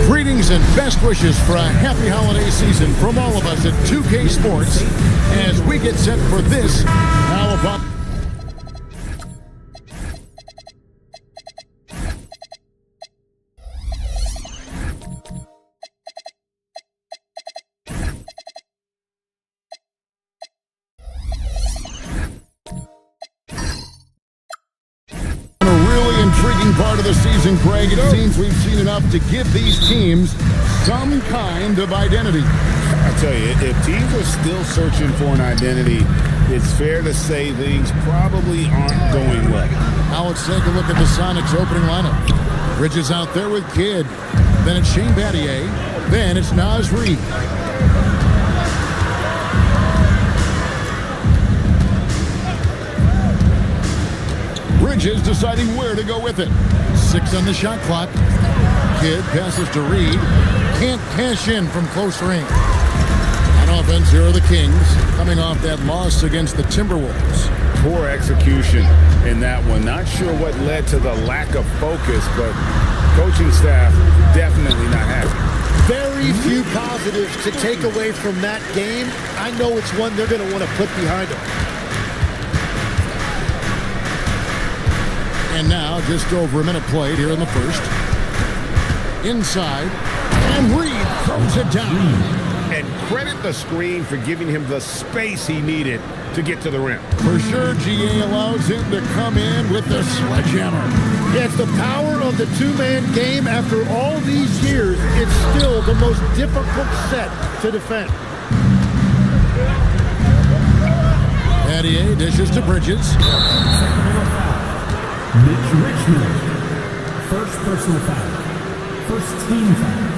Greetings and best wishes for a happy holiday season from all of us at 2K Sports as we get set for this. How about... Intriguing part of the season, Greg. It seems we've seen enough to give these teams some kind of identity. I tell you, if teams are still searching for an identity, it's fair to say things probably aren't going well. Now let's take a look at the Sonics opening lineup. Bridges out there with Kidd. Then it's Shane Battier. Then it's Naz Reid. Bridges deciding where to go with it. 6 on the shot clock. Kidd passes to Reid. Can't cash in from close range. On offense, here are the Kings, coming off that loss against the Timberwolves. Poor execution in that one. Not sure what led to the lack of focus, but coaching staff definitely not happy. Very few positives to take away from that game. I know it's one they're going to want to put behind them. And now, just over a minute played here in the first. Inside, and Reid throws it down. And credit the screen for giving him the space he needed to get to the rim. For sure, GA allows him to come in with the sledgehammer. Yeah, it's the power of the two-man game. After all these years, it's still the most difficult set to defend. Battier dishes to Bridges. Mitch Richmond, first personal foul, first team foul.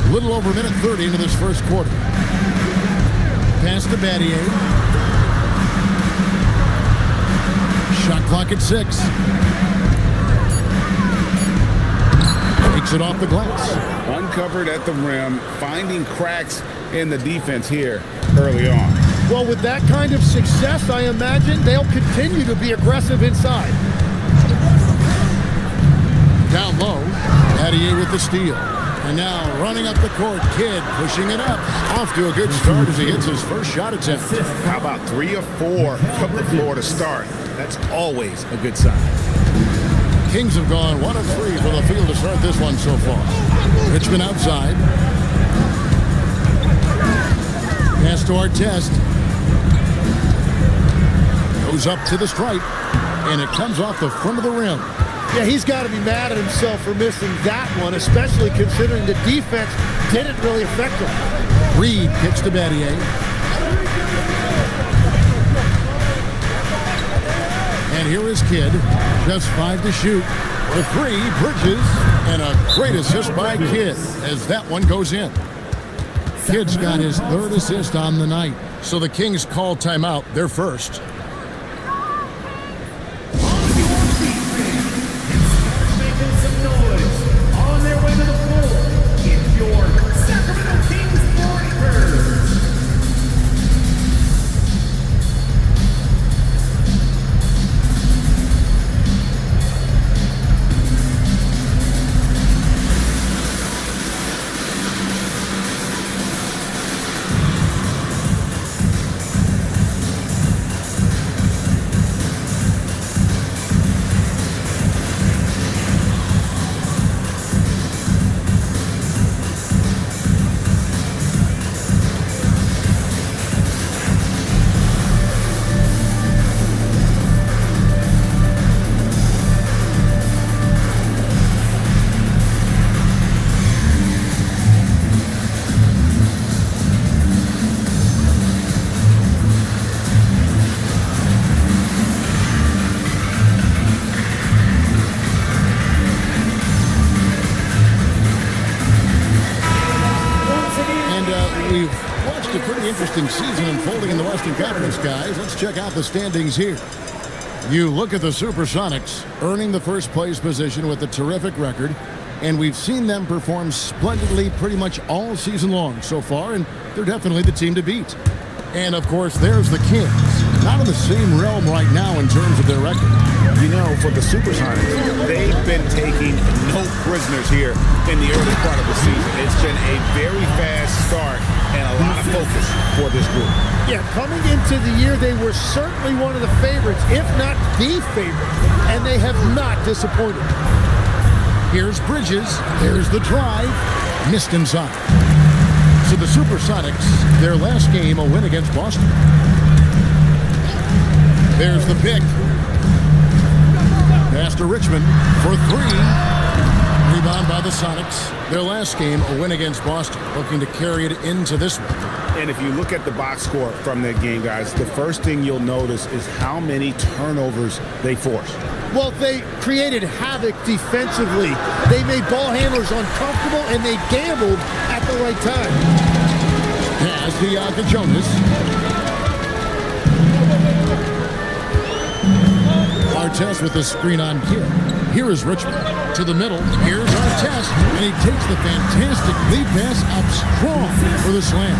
A little over a minute 30 into this first quarter. Pass to Battier. Shot clock at 6. Takes it off the glass. Uncovered at the rim, finding cracks in the defense here early on. Well, with that kind of success, I imagine they'll continue to be aggressive inside. Down low, Battier with the steal. And now running up the court, Kidd pushing it up. Off to a good start as he hits his first shot attempt. How about 3 of 4 from the floor to start? That's always a good sign. Kings have gone 1 of 3 from the field to start this one so far. Richmond outside. Pass to Artest. Goes up to the stripe, and it comes off the front of the rim. Yeah, he's got to be mad at himself for missing that one, especially considering the defense didn't really affect him. Reid kicks to Battier. And here is Kidd, just 5 to shoot. For 3, Bridges, and a great assist by Kidd as that one goes in. Kidd's got his 3rd assist on the night, so the Kings call timeout, their first. very interesting season unfolding in the Western Conference, guys. Let's check out the standings here. You look at the Supersonics, earning the first place position with a terrific record, and we've seen them perform splendidly pretty much all season long so far, and they're definitely the team to beat. And, of course, there's the Kings. Not in the same realm right now in terms of their record. You know, for the Supersonics, they've been taking no prisoners here in the early part of the season. It's been a very fast start and a lot of focus for this group. Yeah, coming into the year, they were certainly one of the favorites, if not the favorite, and they have not disappointed. Here's Bridges. There's the drive. Missed inside. So the Supersonics, their last game, a win against Boston. There's the pick. Pass to Richmond for 3. Rebound by the Sonics. Their last game, a win against Boston, looking to carry it into this one. And if you look at the box score from that game, guys, the first thing you'll notice is how many turnovers they forced. Well, they created havoc defensively. They made ball handlers uncomfortable, and they gambled at the right time. Pass to Jonas. Artest with the screen on Kidd. Here is Richmond to the middle. Here's Artest, and he takes the fantastic lead pass up strong for the slam.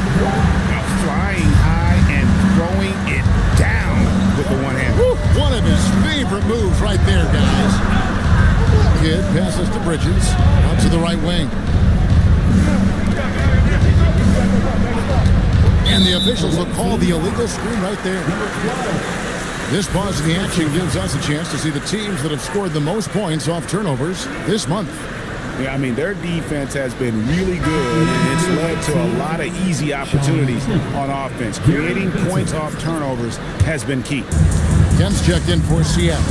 Flying high and throwing it down with the one hand. One of his favorite moves right there, guys. Kidd passes to Bridges, out to the right wing. And the officials will call the illegal screen right there. This pause in the action gives us a chance to see the teams that have scored the most points off turnovers this month. Yeah, I mean, their defense has been really good, and it's led to a lot of easy opportunities on offense. Creating points off turnovers has been key. Kent's checked in for Seattle.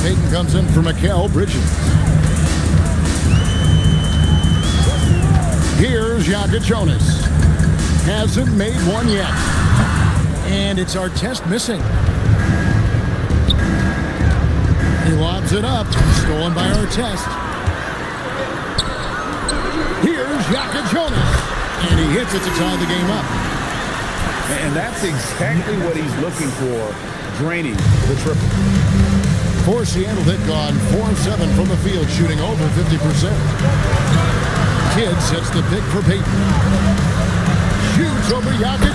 Payton comes in for Mikal Bridges. Here's Jonas. Hasn't made one yet. And it's Artest missing. He lobs it up. Stolen by Artest. Here's Jonas. And he hits it to tie the game up. And that's exactly what he's looking for, draining the triple. For Seattle, they've gone 4 of 7 from the field, shooting over 50%. Kidd sets the pick for Payton. Shoots over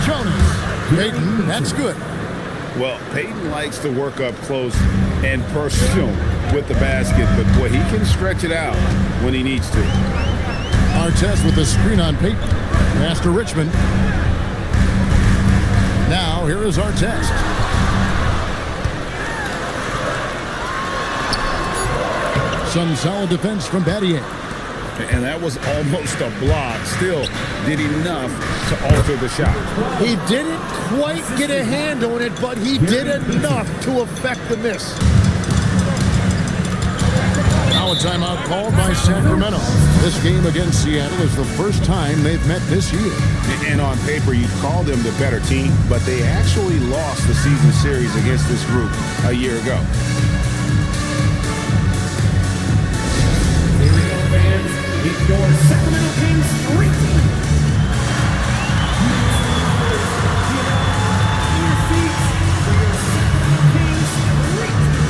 Jonas. Payton, that's good. Well, Payton likes to work up close and personal with the basket, but boy, he can stretch it out when he needs to. Artest with the screen on Payton. Pass to Richmond. Now, here is Artest. Some solid defense from Battier. And that was almost a block. Still did enough to alter the shot. He didn't quite get a hand on it, but he did enough to affect the miss. Now a timeout called by Sacramento. This game against Seattle is the first time they've met this year. And on paper, you'd call them the better team, but they actually lost the season series against this group a year ago. Here we go, fans. It's your Sacramento Kings Street Team. Your seats for your Sacramento Kings Street Team.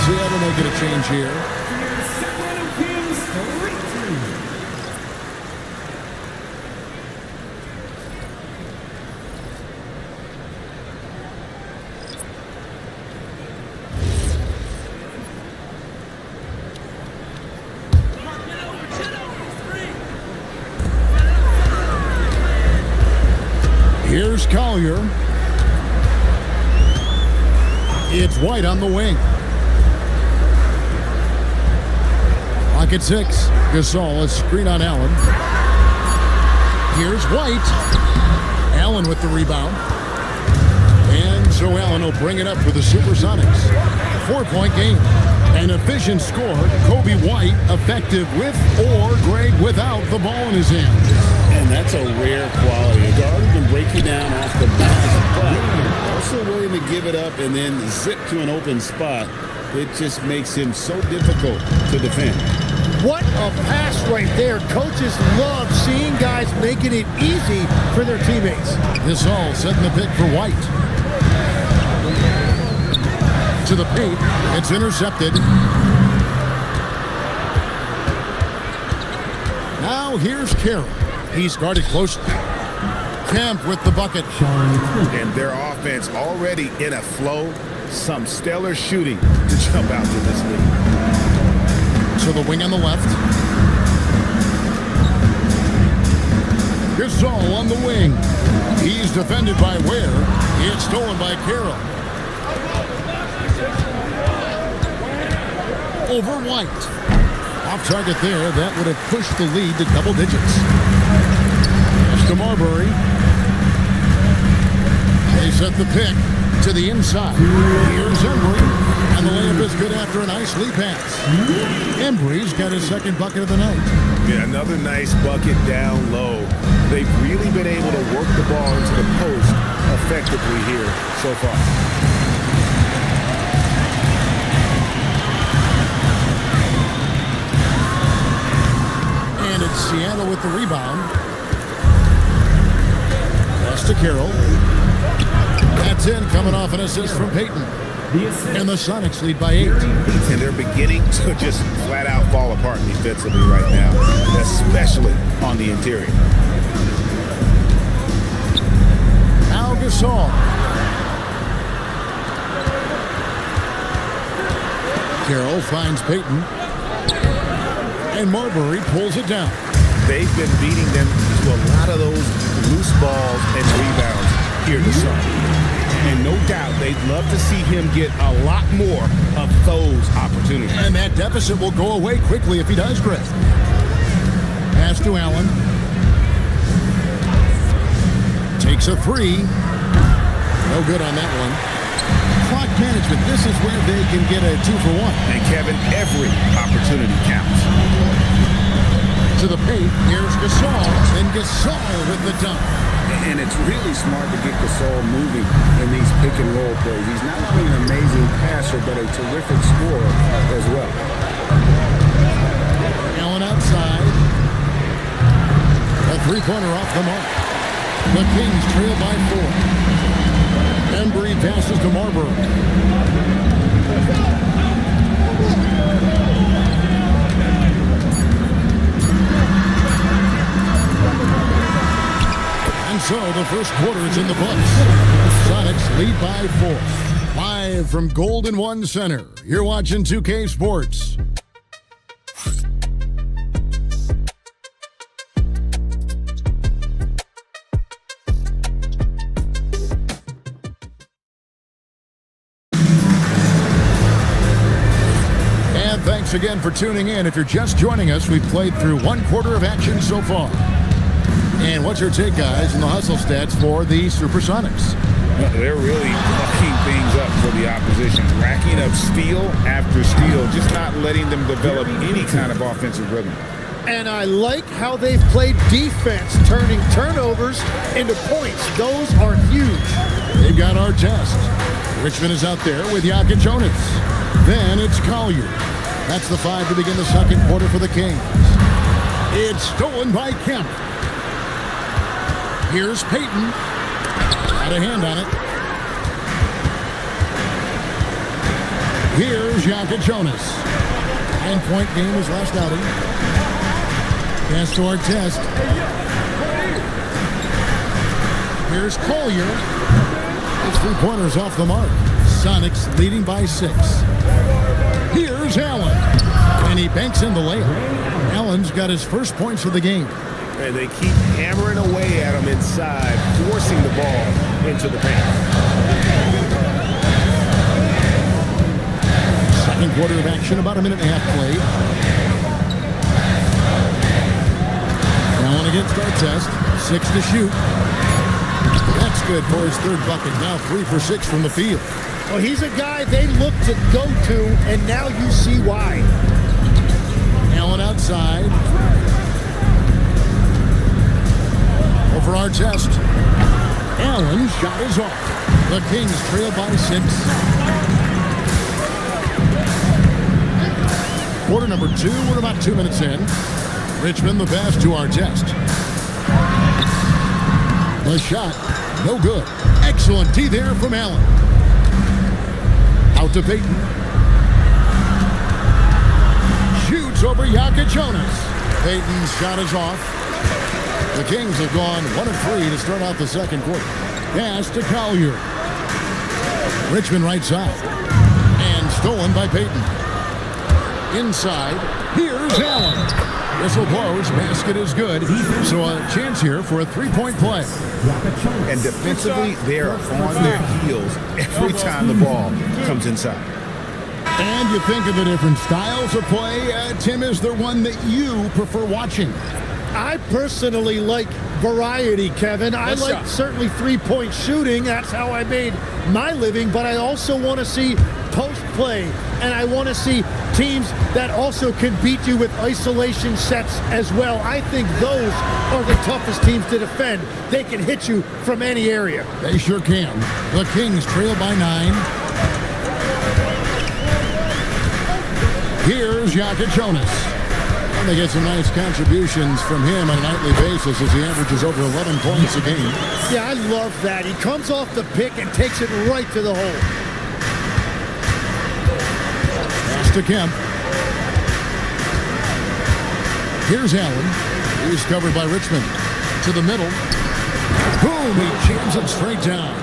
Seattle making a change here. Sacramento Kings Street Team. Here's Collier. It's White on the wing. Clock at 6. Gasol, a screen on Allen. Here's White. Allen with the rebound. And so Allen will bring it up for the Supersonics. 4-point game. An efficient score. Kobe White effective with or great without the ball in his hand. And that's a rare quality. A guard who can break you down off the bounce, but also willing to give it up and then zip to an open spot. It just makes him so difficult to defend. What a pass right there. Coaches love seeing guys making it easy for their teammates. This all setting the pick for White. To the paint. It's intercepted. Now here's Carroll. He's guarded closely. Kemp with the bucket. And their offense already in a flow. Some stellar shooting to jump out to this league. To the wing on the left. Gasol on the wing. He's defended by Ware. It's stolen by Carroll. Over White. Off target there. That would have pushed the lead to double digits. It's to Marbury. They set the pick to the inside. Here's Embry. And the layup is good after a nice lead pass. Embry's got his second bucket of the night. Yeah, another nice bucket down low. They've really been able to work the ball into the post effectively here so far. And it's Seattle with the rebound. Pass to Carroll. That's in, coming off an assist from Payton. And the Sonics lead by 8. And they're beginning to just flat out fall apart defensively right now, especially on the interior. Now Gasol. Carroll finds Payton. And Marbury pulls it down. They've been beating them to a lot of those loose balls and rebounds here this summer. And no doubt they'd love to see him get a lot more of those opportunities. And that deficit will go away quickly if he does, Greg. Pass to Allen. Takes a 3. No good on that one. Clock management. This is where they can get a 2-for-1. And Kevin, every opportunity counts. To the paint. Here's Gasol. And Gasol with the dunk. And it's really smart to get Gasol moving in these pick-and-roll plays. He's not only an amazing passer, but a terrific scorer as well. Allen outside. A three-pointer off the mark. The Kings trail by 4. Embry passes to Marbury. And so the first quarter is in the books. Sonics lead by 4. Live from Golden One Center. You're watching 2K Sports. And thanks again for tuning in. If you're just joining us, we've played through one quarter of action so far. And what's your take, guys, in the hustle stats for the Supersonics? They're really fucking things up for the opposition, racking up steal after steal, just not letting them develop any kind of offensive rhythm. And I like how they've played defense, turning turnovers into points. Those are huge. They've got our test. Richmond is out there with Jokic Jonas. Then it's Collier. That's the 5 to begin the second quarter for the Kings. It's stolen by Kemp. Here's Payton. Got a hand on it. Here's Jokic Jonas. 9-point game his last outing. Pass to our test. Here's Collier. His 3-pointers off the mark. Sonics leading by 6. Here's Allen. And he banks in the layup. Allen's got his first points of the game. And they keep hammering away at him inside, forcing the ball into the paint. Second quarter of action, about a minute and a half played. Allen against Artest. 6 to shoot. That's good for his third bucket. Now 3 for 6 from the field. Well, he's a guy they look to go to, and now you see why. Allen outside. Over Artest. Allen shot is off. The Kings trail by 6. Quarter number 2. We're about 2 minutes in. Richmond the pass to Artest. The shot, no good. Excellent D there from Allen. Out to Payton. Shoots over Jonas. Payton's shot is off. The Kings have gone 1 of 3 to start out the second quarter. Pass to Collier. Richmond right side. And stolen by Payton. Inside, here's Allen. Whistle blows, basket is good. So a chance here for a three-point play. And defensively, they're on their heels every time the ball comes inside. And you think of the different styles of play. Tim, is there one that you prefer watching? I personally like variety, Kevin. I like certainly three-point shooting. That's how I made my living. But I also want to see post play, and I want to see teams that also can beat you with isolation sets as well. I think those are the toughest teams to defend. They can hit you from any area. They sure can. The Kings trail by 9. Here's Jonas. And they get some nice contributions from him on a nightly basis as he averages over 11 points a game. Yeah, I love that. He comes off the pick and takes it right to the hole. Pass to Kemp. Here's Allen. He's covered by Richmond. To the middle. Boom! He jams it straight down.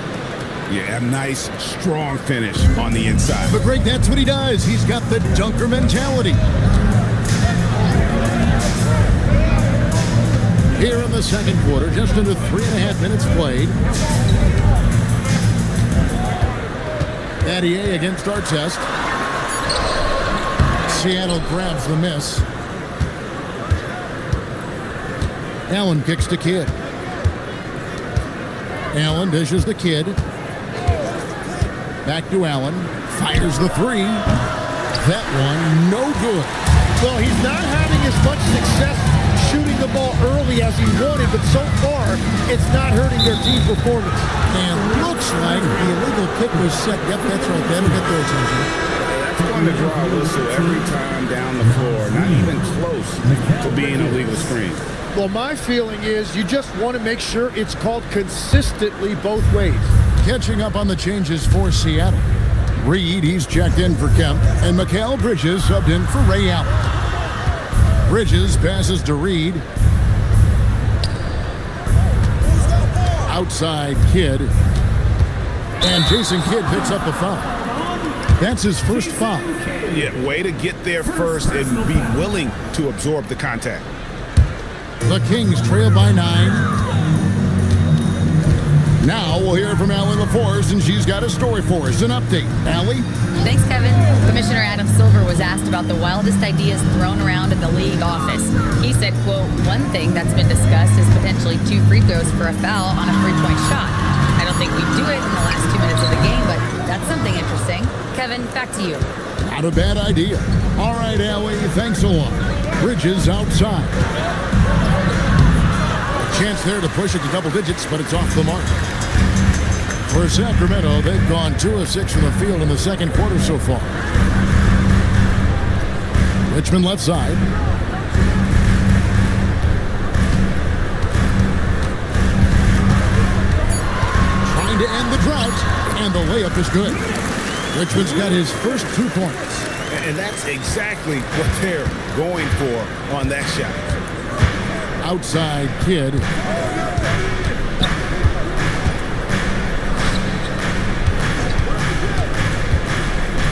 Yeah, a nice, strong finish on the inside. But Greg, that's what he does. He's got the dunker mentality. Here in the second quarter, just under 3.5 minutes played. Adier against Artest. Seattle grabs the miss. Allen kicks to Kidd. Allen dishes the Kidd. Back to Allen. Fires the 3. That one, no good. Well, he's not having as much success shooting the ball early as he wanted, but so far, it's not hurting their team performance. And looks like the illegal kick was set. Yep, that's right. That'll get their attention. That's going to draw a whistle every time down the floor. Not even close to being a legal screen. Well, my feeling is you just want to make sure it's called consistently both ways. Catching up on the changes for Seattle. Reed, he's checked in for Kemp, and Mikal Bridges subbed in for Ray Allen. Bridges passes to Reed. Outside Kidd. And Jason Kidd picks up the foul. That's his first foul. Yeah, way to get there first and be willing to absorb the contact. The Kings trail by 9. Now we'll hear from Allie LaForce, and she's got a story for us. An update. Allie? Thanks, Kevin. Commissioner Adam Silver was asked about the wildest ideas thrown around in the league office. He said, quote, "One thing that's been discussed is potentially 2 free throws for a foul on a 3-point shot. I don't think we'd do it in the last 2 minutes of the game, but that's something interesting." Kevin, back to you. Not a bad idea. All right, Allie, thanks a lot. Bridges outside. Chance there to push it to double digits, but it's off the mark. For Sacramento, they've gone 2 of 6 from the field in the second quarter so far. Richmond left side. Trying to end the drought, and the layup is good. Richmond's got his first 2 points. And that's exactly what they're going for on that shot. Outside Kidd.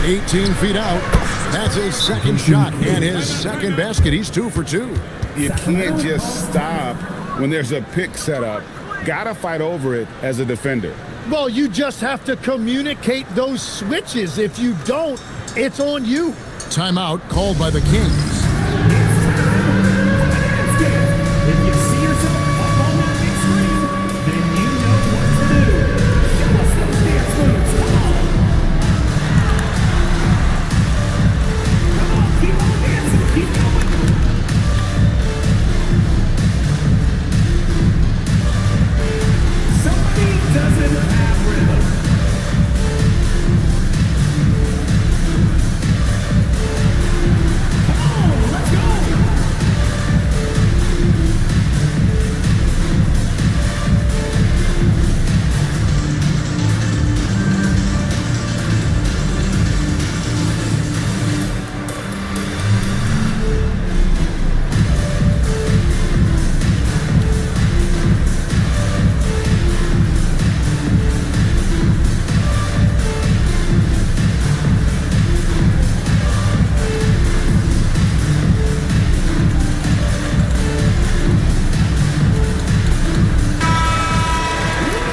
"18 feet out. That's his second shot and his second basket. He's 2 for 2. You can't just stop when there's a pick set up. Got to fight over it as a defender. Well, you just have to communicate those switches. If you don't, it's on you. Timeout called by the Kings. If you see yourself up on that big screen, then you know what to do. Show us those dance moves. Come on. Come on, keep on dancing. Keep going. Somebody doesn't have rhythm. Come on, let's go.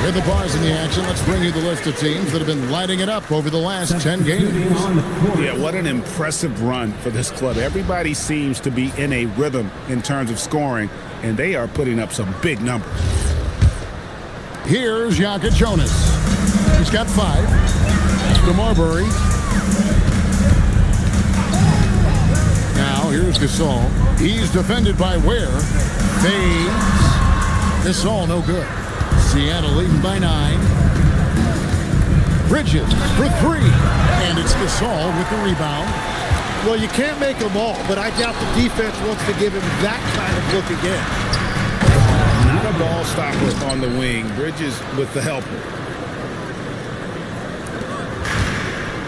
With the bars in the action, let's bring you the list of teams that have been lighting it up over the last 10 games. Yeah, what an impressive run for this club. Everybody seems to be in a rhythm in terms of scoring, and they are putting up some big numbers. Here's Jonas. He's got 5. To Marbury. Now here's Gasol. He's defended by Ware. Fades. Gasol no good. Seattle leading by 9. Bridges for 3. And it's Gasol with the rebound. Well, you can't make them all, but I doubt the defense wants to give him that kind of look again. Not a ball stopper on the wing. Bridges with the helper.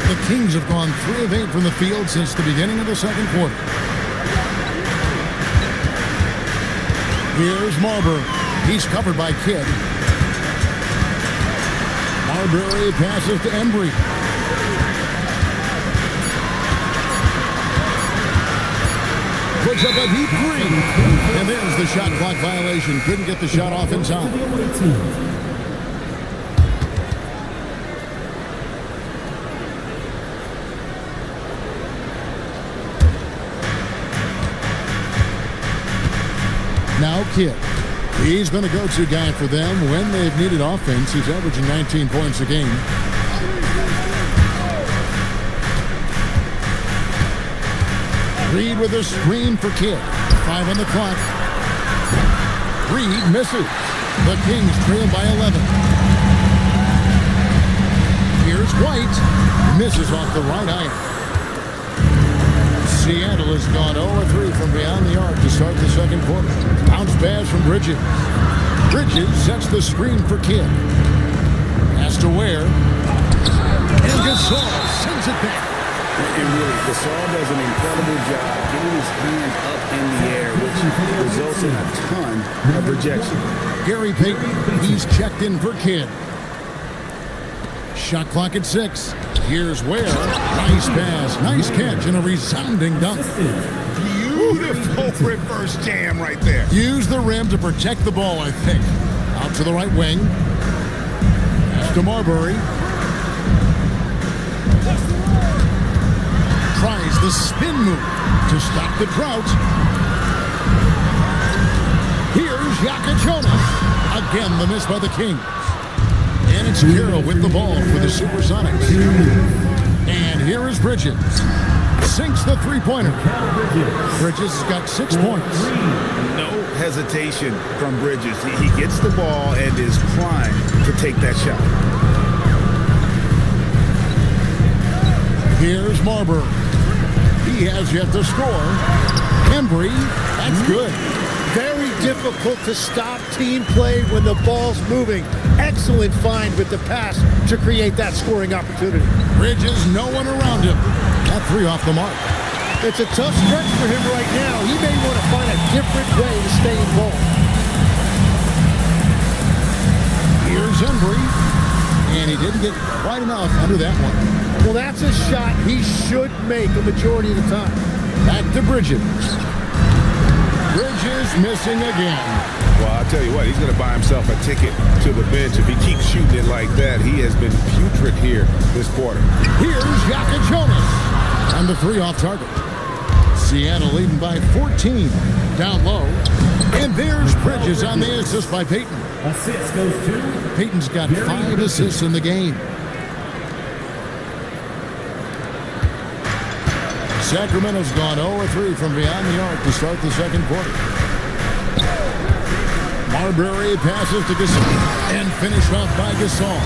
The Kings have gone 3 of 8 from the field since the beginning of the second quarter. Here's Marbury. He's covered by Kidd. Marbury passes to Embry. Puts up a deep 3. And there's the shot clock violation. Couldn't get the shot off in time. Now Kidd. He's been a go-to guy for them when they've needed offense. He's averaging 19 points a game. Reed with a screen for Kidd. 5 on the clock. Reed misses. The Kings trail by 11. Here's White. Misses off the right iron. Seattle has gone 0-3 from beyond the arc to start the second quarter. Bounce pass from Bridges. Bridges sets the screen for Kidd. Pass to Ware. And Gasol sends it back. And really, Gasol does an incredible job getting his hand up in the air, which results in a ton of rejection. Gary Payton, he's checked in for Kidd. Shot clock at 6. Here's Ware. Nice pass, nice catch, and a resounding dunk. Beautiful reverse jam right there. Use the rim to protect the ball, I think. Out to the right wing. Pass to Marbury. Tries the spin move to stop the drought. Here's Jonas. Again, the miss by the Kings. And it's Carroll with the ball for the Supersonics. And here is Bridges. Sinks the three-pointer. Bridges has got 6 points. No hesitation from Bridges. He gets the ball and is primed to take that shot. Here's Marbury. He has yet to score. Embry, that's good. Very difficult to stop team play when the ball's moving. Excellent find with the pass to create that scoring opportunity. Bridges, no one around him. That 3 off the mark. It's a tough stretch for him right now. He may want to find a different way to stay involved. Here's Embry. And he didn't get quite enough under that one. Well, that's a shot he should make a majority of the time. Back to Bridges. Bridges missing again. Well, I'll tell you what, he's going to buy himself a ticket to the bench if he keeps shooting it like that. He has been putrid here this quarter. Here's Jonas on the 3 off target. Seattle leading by 14. Down low. And there's Bridges on the assist by Peyton. Assist goes to Peyton's got 5 assists in the game. Sacramento's gone 0-3 from beyond the arc to start the second quarter. Marbury passes to Gasol and finished off by Gasol.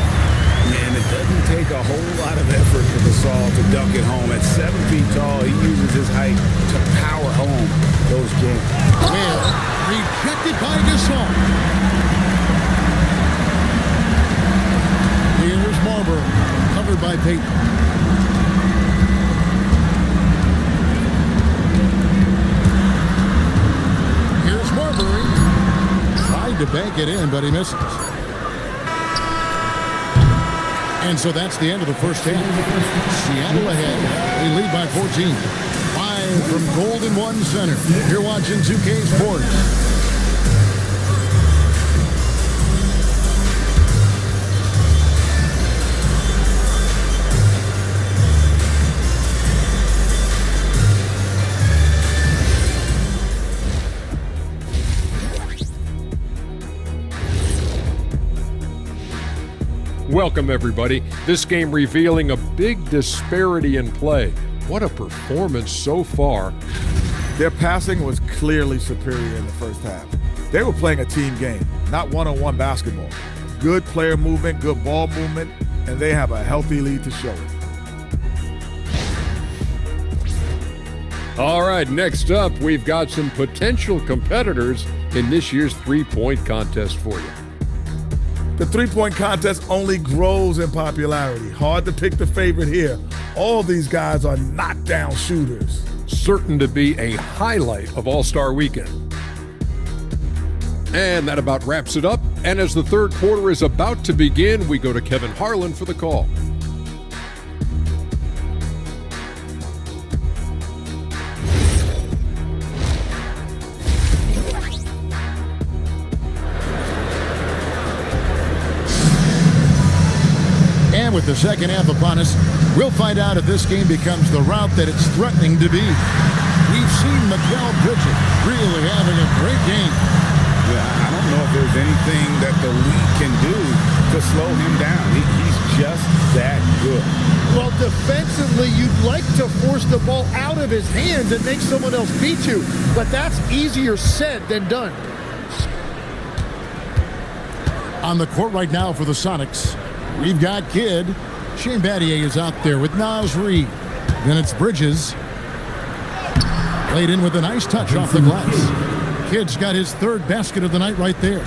And it doesn't take a whole lot of effort for Gasol to dunk it home. At 7 feet tall, he uses his height to power home those games. Well, rejected by Gasol. Here's Marbury, covered by Peyton. Tried to bank it in, but he misses. And so that's the end of the first half. Seattle ahead. They lead by 14. 5 from Golden One Center. You're watching 2K Sports. Welcome, everybody. This game revealing a big disparity in play. What a performance so far. Their passing was clearly superior in the first half. They were playing a team game, not one-on-one basketball. Good player movement, good ball movement, and they have a healthy lead to show it. All right, next up, we've got some potential competitors in this year's three-point contest for you. The three-point contest only grows in popularity. Hard to pick the favorite here. All these guys are knockdown shooters. Certain to be a highlight of All-Star Weekend. And that about wraps it up. And as the third quarter is about to begin, we go to Kevin Harlan for the call. And with the second half upon us, we'll find out if this game becomes the route that it's threatening to be. We've seen Mikal Bridges really having a great game. Yeah, I don't know if there's anything that the league can do to slow him down. He's just that good. Well, defensively, you'd like to force the ball out of his hands and make someone else beat you, but that's easier said than done. On the court right now for the Sonics, we've got Kidd. Shane Battier is out there with Naz Reid. Then it's Bridges. Played in with a nice touch off the glass. Kidd's got his third basket of the night right there.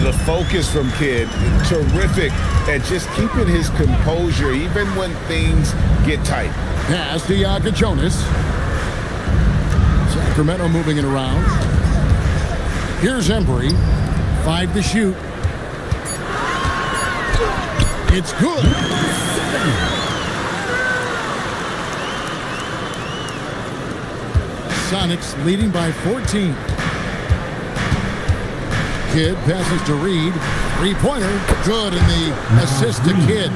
The focus from Kidd, terrific at just keeping his composure even when things get tight. Pass to Jonas. Sacramento moving it around. Here's Embry. 5 to shoot. It's good. Sonics leading by 14. Kidd passes to Reid. Three-pointer. Good, and the assist to Kidd.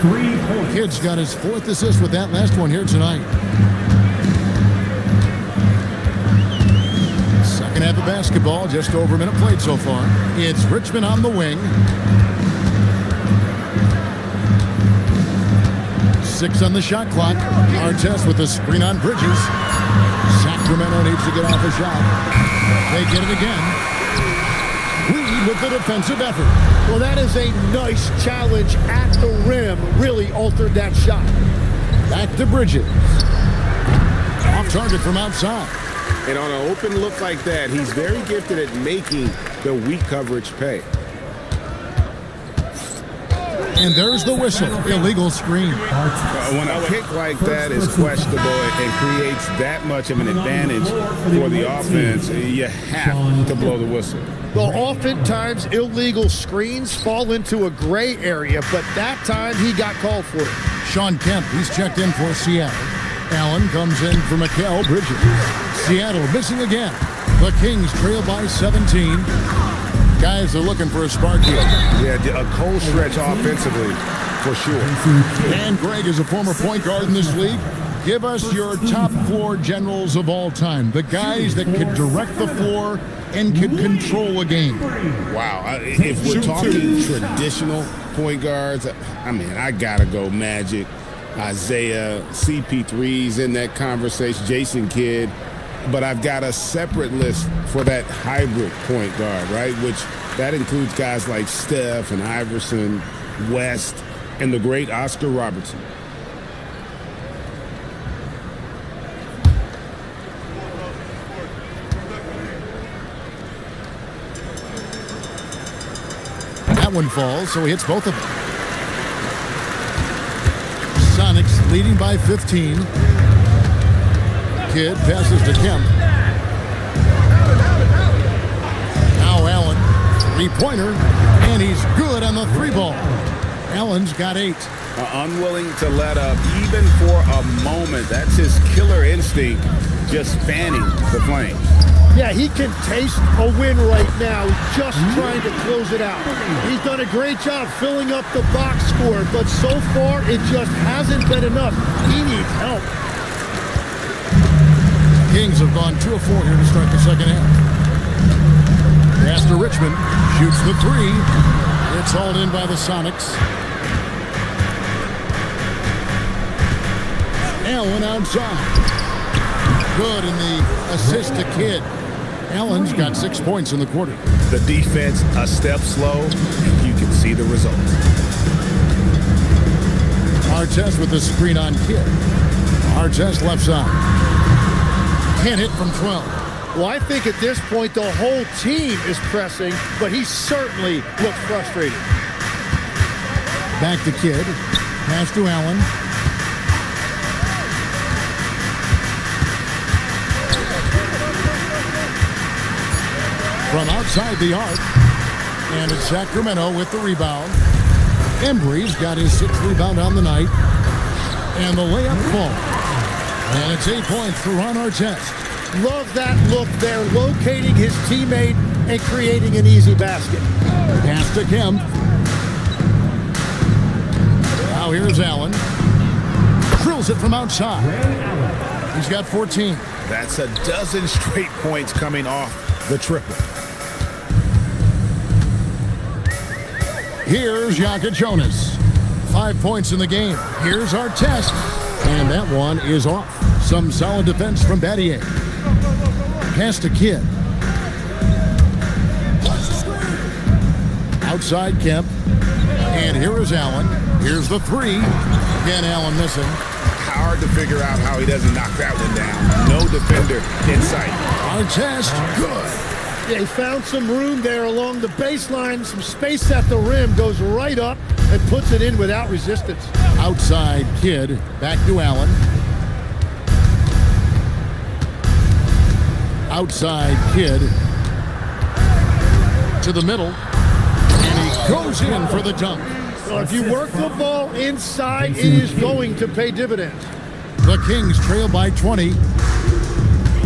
3 points. Kidd's got his 4th assist with that last one here tonight. Second half of basketball, just over a minute played so far. It's Richmond on the wing. 6 on the shot clock. Artest with the screen on Bridges. Sacramento needs to get off a shot. They get it again. Reid with the defensive effort. Well, that is a nice challenge at the rim. Really altered that shot. Back to Bridges. Off target from outside. And on an open look like that, he's very gifted at making the weak coverage pay. And there's the whistle. Illegal screen. When a pick like that is questionable and creates that much of an advantage for the offense, you have to blow the whistle. Well, oftentimes illegal screens fall into a gray area, but that time he got called for it. Sean Kemp, he's checked in for Seattle. Allen comes in for Mikal Bridges. Seattle missing again. The Kings trail by 17. Guys are looking for a spark here. Yeah, a cold stretch offensively, for sure. And Greg is a former point guard in this league. Give us your top floor generals of all time. The guys that could direct the floor and could control a game. Wow. If we're talking traditional point guards, I mean, I got to go Magic, Isaiah, CP3's in that conversation, Jason Kidd. But I've got a separate list for that hybrid point guard, right? Which that includes guys like Steph and Iverson, West, and the great Oscar Robertson. That one falls, so he hits both of them. Sonics leading by 15. Kidd passes to Kemp. Now Allen, three-pointer, and he's good on the three ball. Allen's got 8. Unwilling to let up even for a moment. That's his killer instinct, just fanning the flames. Yeah, he can taste a win right now, just trying to close it out. He's done a great job filling up the box score, but so far it just hasn't been enough. He needs help. Kings have gone 2 of 4 here to start the second half. Pass to Richmond, shoots the 3. It's hauled in by the Sonics. Allen outside. Good in the assist to Kidd. Allen's got 6 points in the quarter. The defense a step slow, and you can see the result. Artest with the screen on Kidd. Artest left side. Can't hit from 12. Well, I think at this point the whole team is pressing, but he certainly looks frustrated. Back to Kidd. Pass to Allen. From outside the arc. And it's Sacramento with the rebound. Embry's got his 6th rebound on the night. And the layup falls. And it's 8 points for Ron Artest. Love that look there, locating his teammate and creating an easy basket. Pass to Kemp. Now here's Allen. Drills it from outside. He's got 14. That's a dozen straight points coming off the triple. Here's Jakob Jonas. 5 points in the game. Here's Artest. And that one is off. Some solid defense from Battier. Pass to Kidd. Outside Kemp. And here is Allen. Here's the 3. Again, Allen missing. Hard to figure out how he doesn't knock that one down. No defender in sight. Artest, good. They found some room there along the baseline. Some space at the rim. Goes right up and puts it in without resistance. Outside Kidd. Back to Allen. Outside Kidd. To the middle. And he goes in for the dunk. Well, if you work the ball inside, it is going to pay dividends. The Kings trail by 20.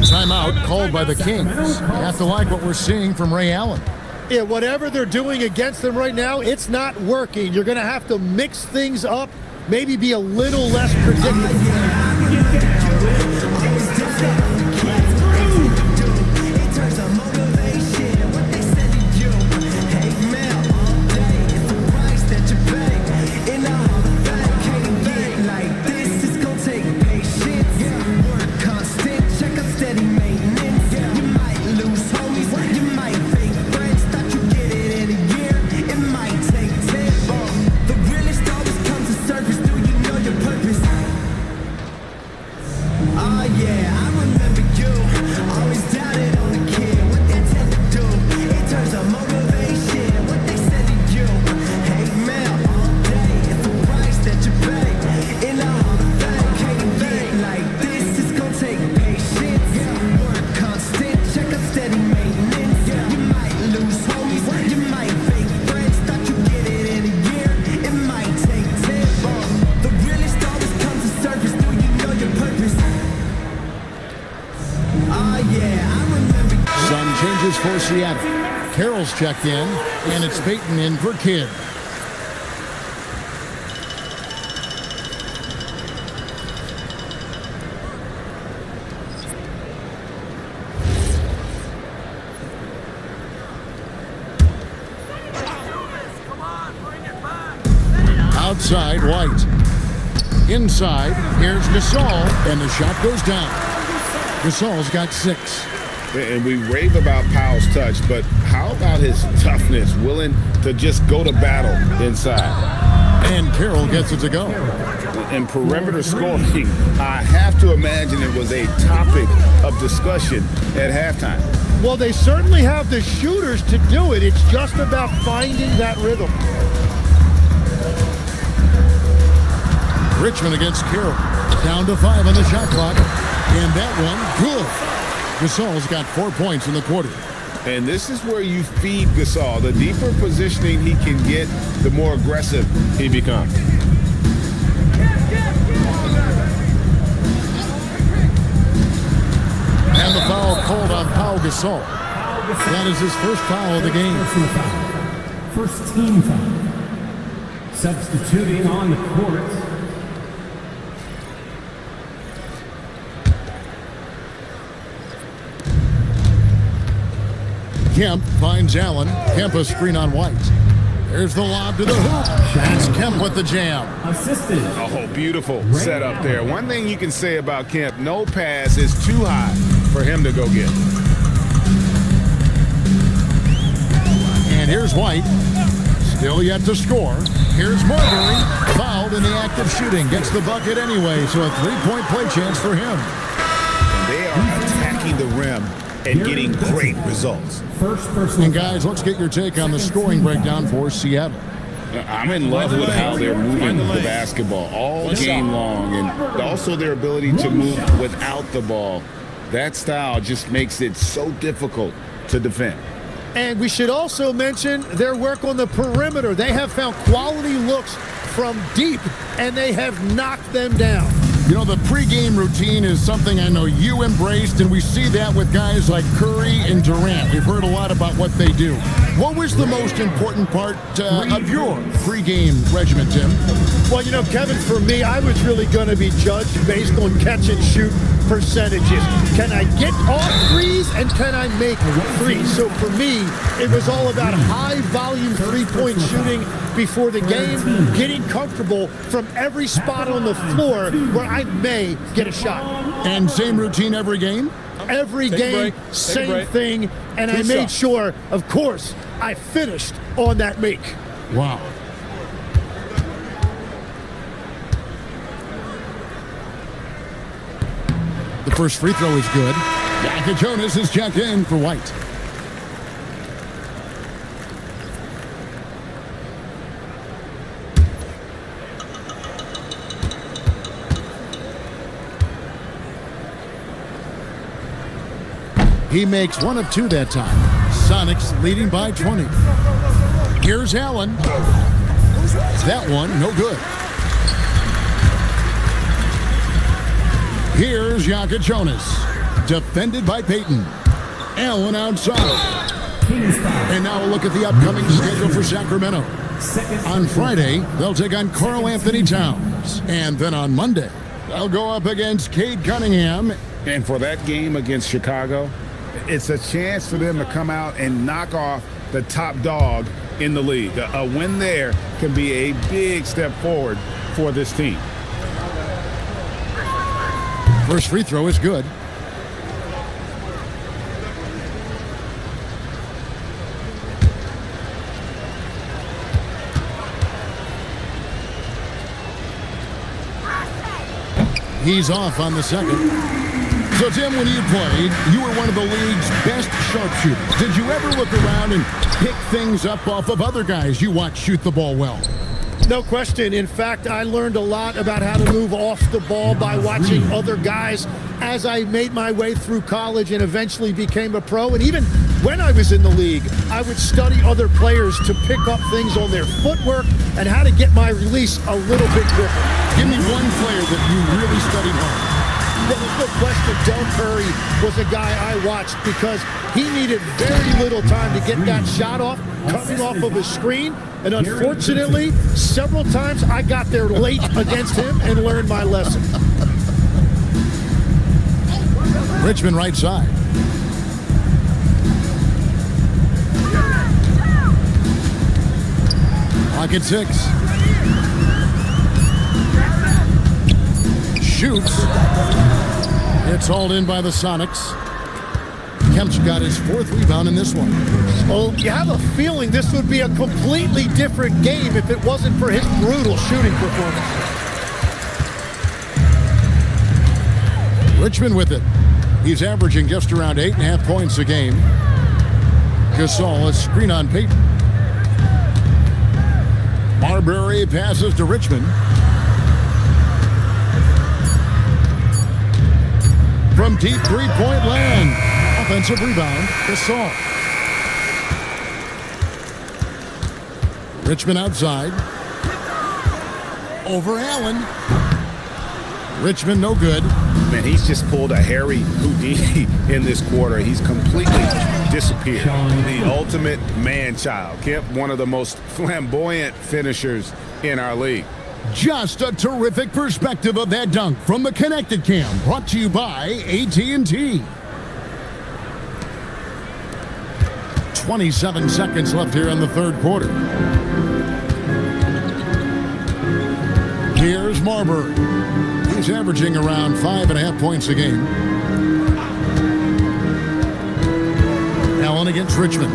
Timeout called by the Kings. You have to like what we're seeing from Ray Allen. Yeah, whatever they're doing against them right now, it's not working. You're going to have to mix things up, maybe be a little less predictable. for Seattle. Carroll's checked in, and it's Peyton in for Kidd. Outside, White. Inside, here's Gasol, and the shot goes down. Gasol's got 6. And we rave about Powell's touch, but how about his toughness, willing to just go to battle inside? And Carroll gets it to go. And perimeter scoring, I have to imagine it was a topic of discussion at halftime. Well, they certainly have the shooters to do it. It's just about finding that rhythm. Richmond against Carroll. Down to 5 on the shot clock. And that one, good. Gasol's got 4 points in the quarter. And this is where you feed Gasol. The deeper positioning he can get, the more aggressive he becomes. And the foul called on Pau Gasol. That is his first foul of the game. First team foul. Substituting on the court. Kemp finds Allen. Kemp a screen on White. There's the lob to the hoop. That's Kemp with the jam. Assisted. Oh, beautiful setup there. One thing you can say about Kemp, no pass is too high for him to go get. And here's White. Still yet to score. Here's Marbury. Fouled in the act of shooting. Gets the bucket anyway, so a 3-point play chance for him. And they are attacking the rim and getting great results. And guys, let's get your take on the scoring breakdown for Seattle. I'm in love with how they're moving the basketball all game long, and also their ability to move without the ball. That style just makes it so difficult to defend. And we should also mention their work on the perimeter. They have found quality looks from deep, and they have knocked them down. You know, the pregame routine is something I know you embraced, and we see that with guys like Curry and Durant. We've heard a lot about what they do. What was the most important part of your pregame regimen, Tim? Well, you know, Kevin, for me, I was really going to be judged based on catch and shoot percentages. Can I get off threes and can I make threes? So for me, it was all about high volume 3-point shooting before the game, getting comfortable from every spot on the floor where I may get a shot. And same routine every game? Every game, same thing. And I made sure, of course, I finished on that make. Wow. The first free throw is good. Jonas is checked in for White. He makes 1 of 2 that time. Sonics leading by 20. Here's Allen. That one, no good. Here's Jonas. Defended by Peyton. Allen outside. And now we'll look at the upcoming schedule for Sacramento. On Friday, they'll take on Karl Anthony Towns. And then on Monday, they'll go up against Cade Cunningham. And for that game against Chicago, it's a chance for them to come out and knock off the top dog in the league. A win there can be a big step forward for this team. First free throw is good. He's off on the second. So, Tim, when you played, you were one of the league's best sharpshooters. Did you ever look around and pick things up off of other guys you watch shoot the ball well? No question. In fact, I learned a lot about how to move off the ball by watching other guys as I made my way through college and eventually became a pro. And even when I was in the league, I would study other players to pick up things on their footwork and how to get my release a little bit different. Give me one player that you really studied hard. Yeah, there's no question Del Curry was a guy I watched because he needed very little time to get that shot off, coming off of his screen. And unfortunately, several times I got there late against him and learned my lesson. Richmond right side. Pocket 6. Shoots. It's hauled in by the Sonics. Kemp's got his 4th rebound in this one. Well, you have a feeling this would be a completely different game if it wasn't for his brutal shooting performance. Richmond with it. He's averaging just around 8.5 points a game. Gasol, a screen on Payton. Marbury passes to Richmond. From deep three-point land. Offensive rebound, Gasol. Richmond outside. Over Allen. Richmond no good. Man, he's just pulled a Harry Houdini in this quarter. He's completely disappeared. The ultimate man-child. Kemp, one of the most flamboyant finishers in our league. Just a terrific perspective of that dunk from the Connected Cam, brought to you by AT&T. 27 seconds left here in the third quarter. Here's Marbury. He's averaging around 5.5 points a game. Allen against Richmond.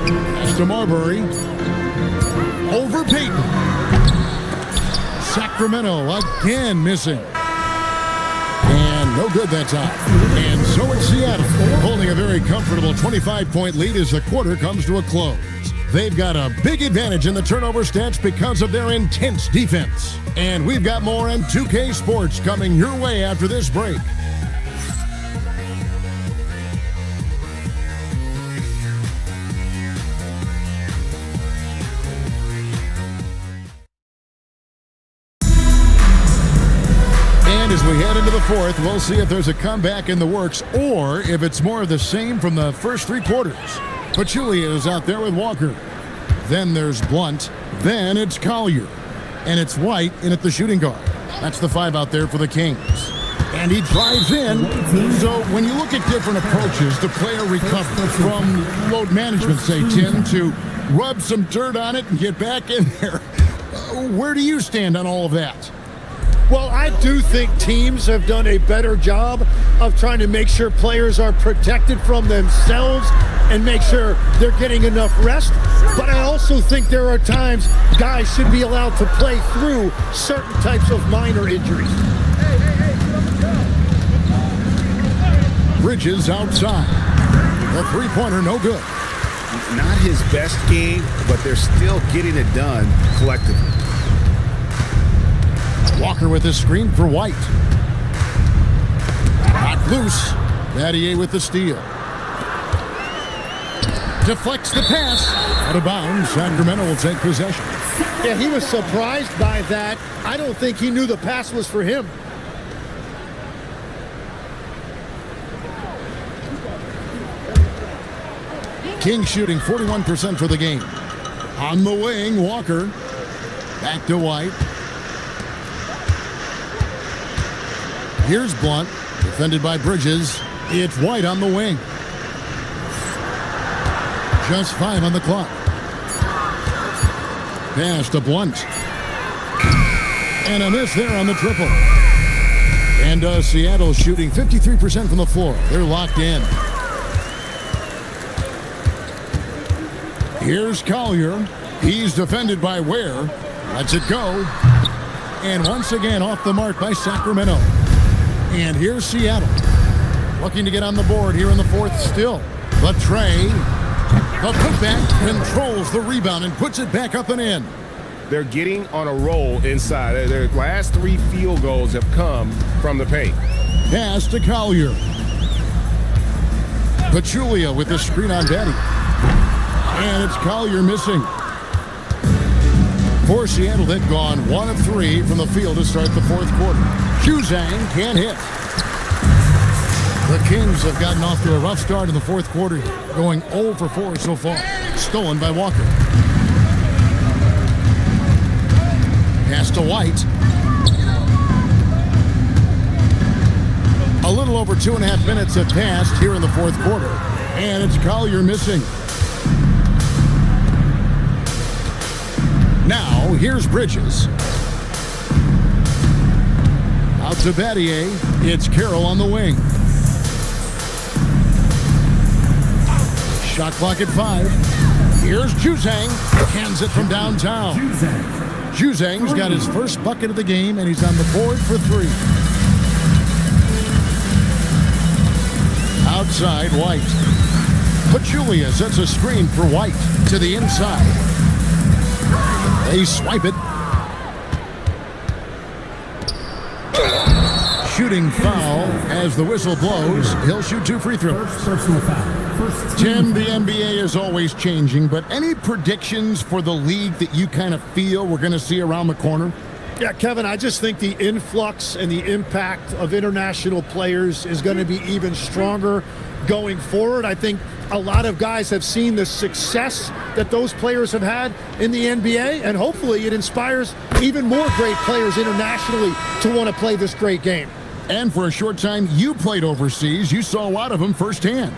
Pass to Marbury. Over Payton. Sacramento again missing. And no good that time. And so it's Seattle, holding a very comfortable 25-point lead as the quarter comes to a close. They've got a big advantage in the turnover stats because of their intense defense. And we've got more on 2K Sports coming your way after this break. And as we head into the fourth, we'll see if there's a comeback in the works or if it's more of the same from the first 3 quarters. Pachulia is out there with Walker. Then there's Blunt. Then it's Collier. And it's White in at the shooting guard. That's the 5 out there for the Kings. And he drives in. So when you look at different approaches to player recovery, from load management, say, Tim, to rub some dirt on it and get back in there, where do you stand on all of that? Well, I do think teams have done a better job of trying to make sure players are protected from themselves and make sure they're getting enough rest. But I also think there are times guys should be allowed to play through certain types of minor injuries. Bridges outside. The three-pointer no good. Not his best game, but they're still getting it done collectively. Walker with the screen for White. Knocked loose. Battier with the steal. Deflects the pass. Out of bounds. Sacramento will take possession. Yeah, he was surprised by that. I don't think he knew the pass was for him. King shooting 41% for the game. On the wing, Walker. Back to White. Here's Blunt, defended by Bridges. It's White on the wing. Just 5 on the clock. Pass to Blunt. And a miss there on the triple. And Seattle shooting 53% from the floor. They're locked in. Here's Collier. He's defended by Ware. Lets it go. And once again off the mark by Sacramento. And here's Seattle. Looking to get on the board here in the fourth still. The tray. The putback controls the rebound and puts it back up and in. They're getting on a roll inside. Their last 3 field goals have come from the paint. Pass to Collier. Pachulia with the screen on Daddy. And it's Collier missing. For Seattle, they've gone 1 of 3 from the field to start the fourth quarter. SeAvSsAc can't hit. The Kings have gotten off to a rough start in the fourth quarter, going 0 for 4 so far. Stolen by Walker. Pass to White. A little over 2.5 minutes have passed here in the fourth quarter, and it's Collier missing. Now, here's Bridges. Out to Battier. It's Carroll on the wing. Shot clock at 5. Here's SeAvSsAc. Hands it from downtown. SeAvSsAc's got his first bucket of the game, and he's on the board for 3. Outside, White. Pachulia sets a screen for White to the inside. They swipe it. Shooting foul as the whistle blows. He'll shoot 2 free throws. Personal foul. Tim, the NBA is always changing, but any predictions for the league that you kind of feel we're going to see around the corner? Yeah, Kevin, I just think the influx and the impact of international players is going to be even stronger going forward. I think a lot of guys have seen the success that those players have had in the NBA, and hopefully it inspires even more great players internationally to want to play this great game. And for a short time, you played overseas. You saw a lot of them firsthand.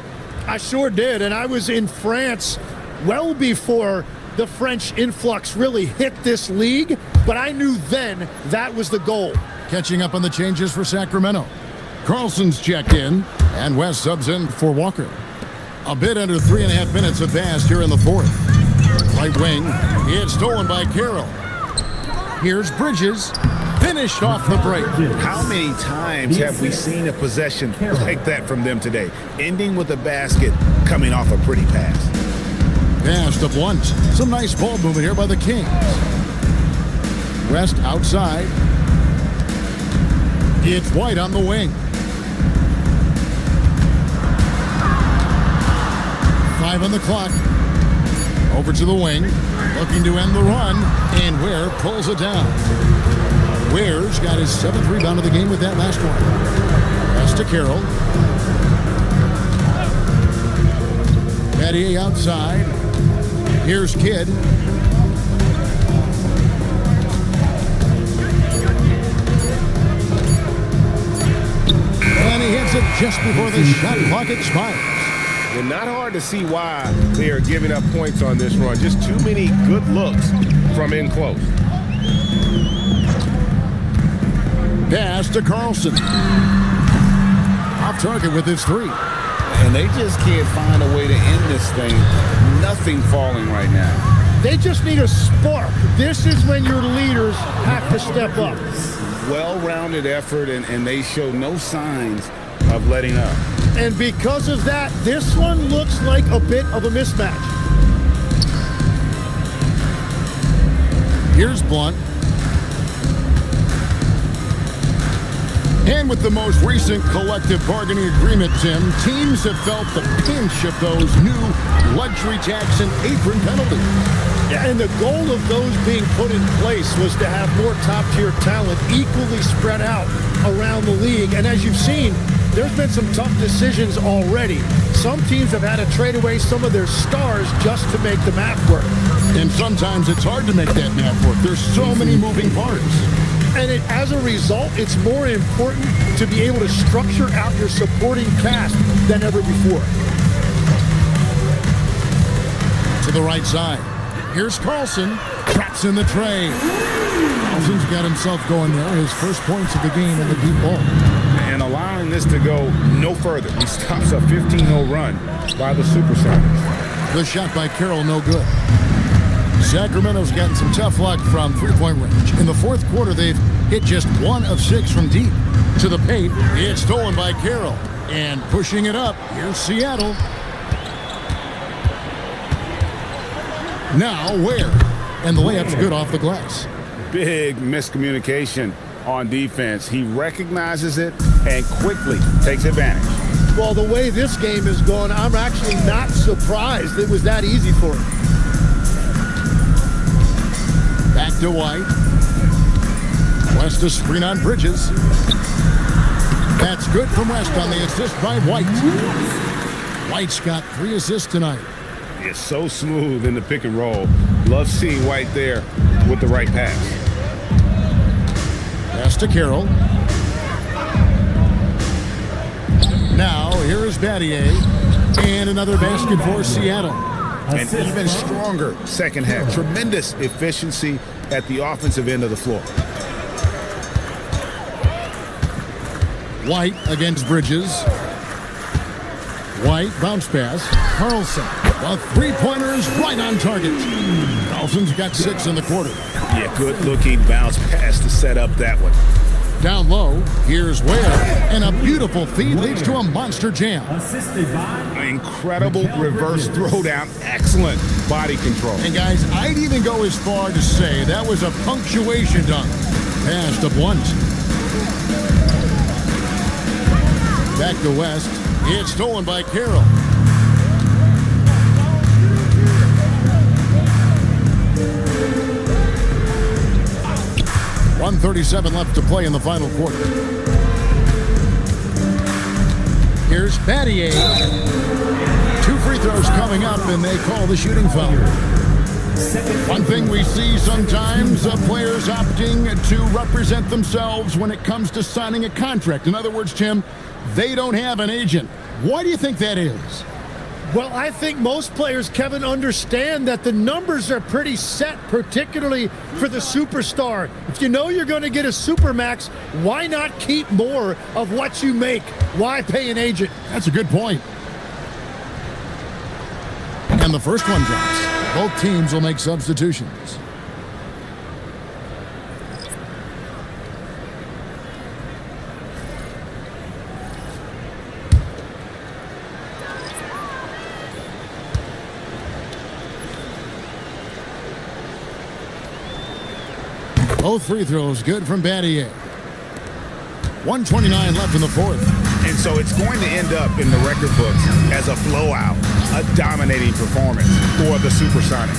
I sure did, and I was in France well before the French influx really hit this league, but I knew then that was the goal. Catching up on the changes for Sacramento. Carlson's checked in, and West subs in for Walker. A bit under 3.5 minutes have passed here in the fourth. Right wing, it's stolen by Carroll. Here's Bridges, finished off the break. How many times have we seen a possession like that from them today? Ending with a basket, coming off a pretty pass. Pass to Blunt. Some nice ball movement here by the Kings. West outside. It's White on the wing. 5 on the clock. Over to the wing. Looking to end the run. And Ware pulls it down. Ware's got his 7th rebound of the game with that last one. Pass to Carroll. Battier outside. Here's Kidd. And he hits it just before the shot clock expires. And not hard to see why they are giving up points on this run. Just too many good looks from in close. Pass to Carlson. Off target with his 3. And they just can't find a way to end this thing. Nothing falling right now. They just need a spark. This is when your leaders have to step up. Well-rounded effort, and they show no signs of letting up. And because of that, this one looks like a bit of a mismatch. Here's Blunt. And with the most recent collective bargaining agreement, Tim, teams have felt the pinch of those new luxury tax and apron penalties. Yeah, and the goal of those being put in place was to have more top-tier talent equally spread out around the league. And as you've seen, there's been some tough decisions already. Some teams have had to trade away some of their stars just to make the math work. And sometimes it's hard to make that math work. There's so many moving parts. And as a result, it's more important to be able to structure out your supporting cast than ever before. To the right side. Here's Carlson. Traps in the tray. Carlson's got himself going there. His first points of the game in the deep ball. And allowing this to go no further. He stops a 15-0 run by the Supersonics. The shot by Carroll, no good. Sacramento's gotten some tough luck from three-point range. In the fourth quarter, they've hit just 1 of 6 from deep. To the paint, it's stolen by Carroll. And pushing it up, here's Seattle. Now Ware. And the layup's good off the glass. Big miscommunication on defense. He recognizes it and quickly takes advantage. Well, the way this game is going, I'm actually not surprised it was that easy for him. Back to White. West to screen on Bridges. That's good from West on the assist by White. White's got 3 assists tonight. It's so smooth in the pick and roll. Love seeing White there with the right pass. Pass to Carroll. Now, here is Battier. And another basket for Seattle. An even stronger second half. Tremendous efficiency at the offensive end of the floor. White against Bridges. White, bounce pass. Carlson. The three-pointers right on target. Carlson's got 6 in the quarter. Yeah, good-looking bounce pass to set up that one. Down low, here's Ware. And a beautiful feed leads to a monster jam. Assisted by An incredible reverse throwdown. Excellent body control. And guys, I'd even go as far to say that was a punctuation dunk. Pass to Blunt. Back to West. It's stolen by Carroll. .137 left to play in the final quarter. Here's Battier. 2 free throws coming up, and they call the shooting foul. One thing we see sometimes, players opting to represent themselves when it comes to signing a contract. In other words, Tim, they don't have an agent. Why do you think that is? Well, I think most players, Kevin, understand that the numbers are pretty set, particularly for the superstar. If you know you're going to get a supermax, why not keep more of what you make? Why pay an agent? That's a good point. And the first one drops. Both teams will make substitutions. Both free throws good from Battier. 1:29 left in the fourth. And so it's going to end up in the record books as a blowout, a dominating performance for the Supersonics.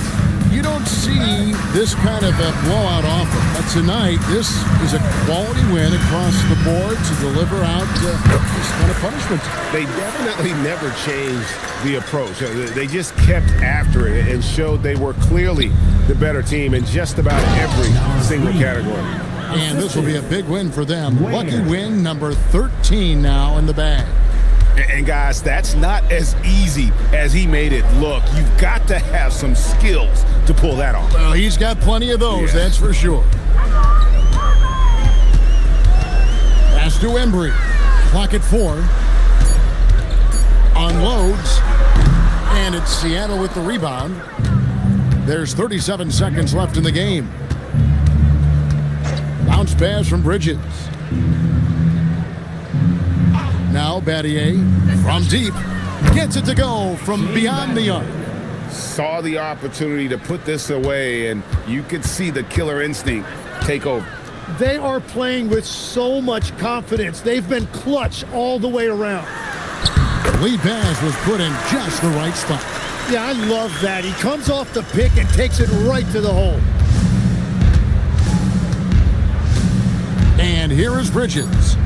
You don't see this kind of a blowout often, but tonight this is a quality win across the board to deliver out this kind of punishment. They definitely never changed the approach. They just kept after it and showed they were clearly the better team in just about every single category. And this will be a big win for them. Lucky win number 13 now in the bag. And guys, that's not as easy as he made it look. You've got to have some skills to pull that off. Well, he's got plenty of those, that's for sure. Pass to Embry. Clock at 4. Unloads. And it's Seattle with the rebound. There's 37 seconds left in the game. Bounce pass from Bridges. Now Battier from deep. Gets it to go from beyond the arc. Saw the opportunity to put this away, and you could see the killer instinct take over. They are playing with so much confidence. They've been clutch all the way around. The lead pass was put in just the right spot. Yeah, I love that. He comes off the pick and takes it right to the hole. And here is Bridges.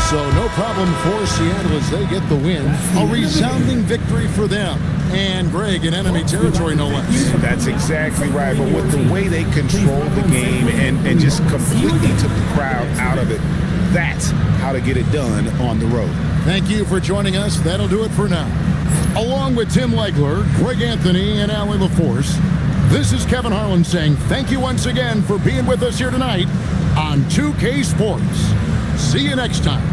So no problem for Seattle as they get the win. A resounding victory for them. And Greg in enemy territory, no less. That's exactly right. But with the way they controlled the game and just completely took the crowd out of it, that's how to get it done on the road. Thank you for joining us. That'll do it for now. Along with Tim Legler, Greg Anthony, and Allie LaForce, this is Kevin Harlan saying thank you once again for being with us here tonight on 2K Sports. See you next time.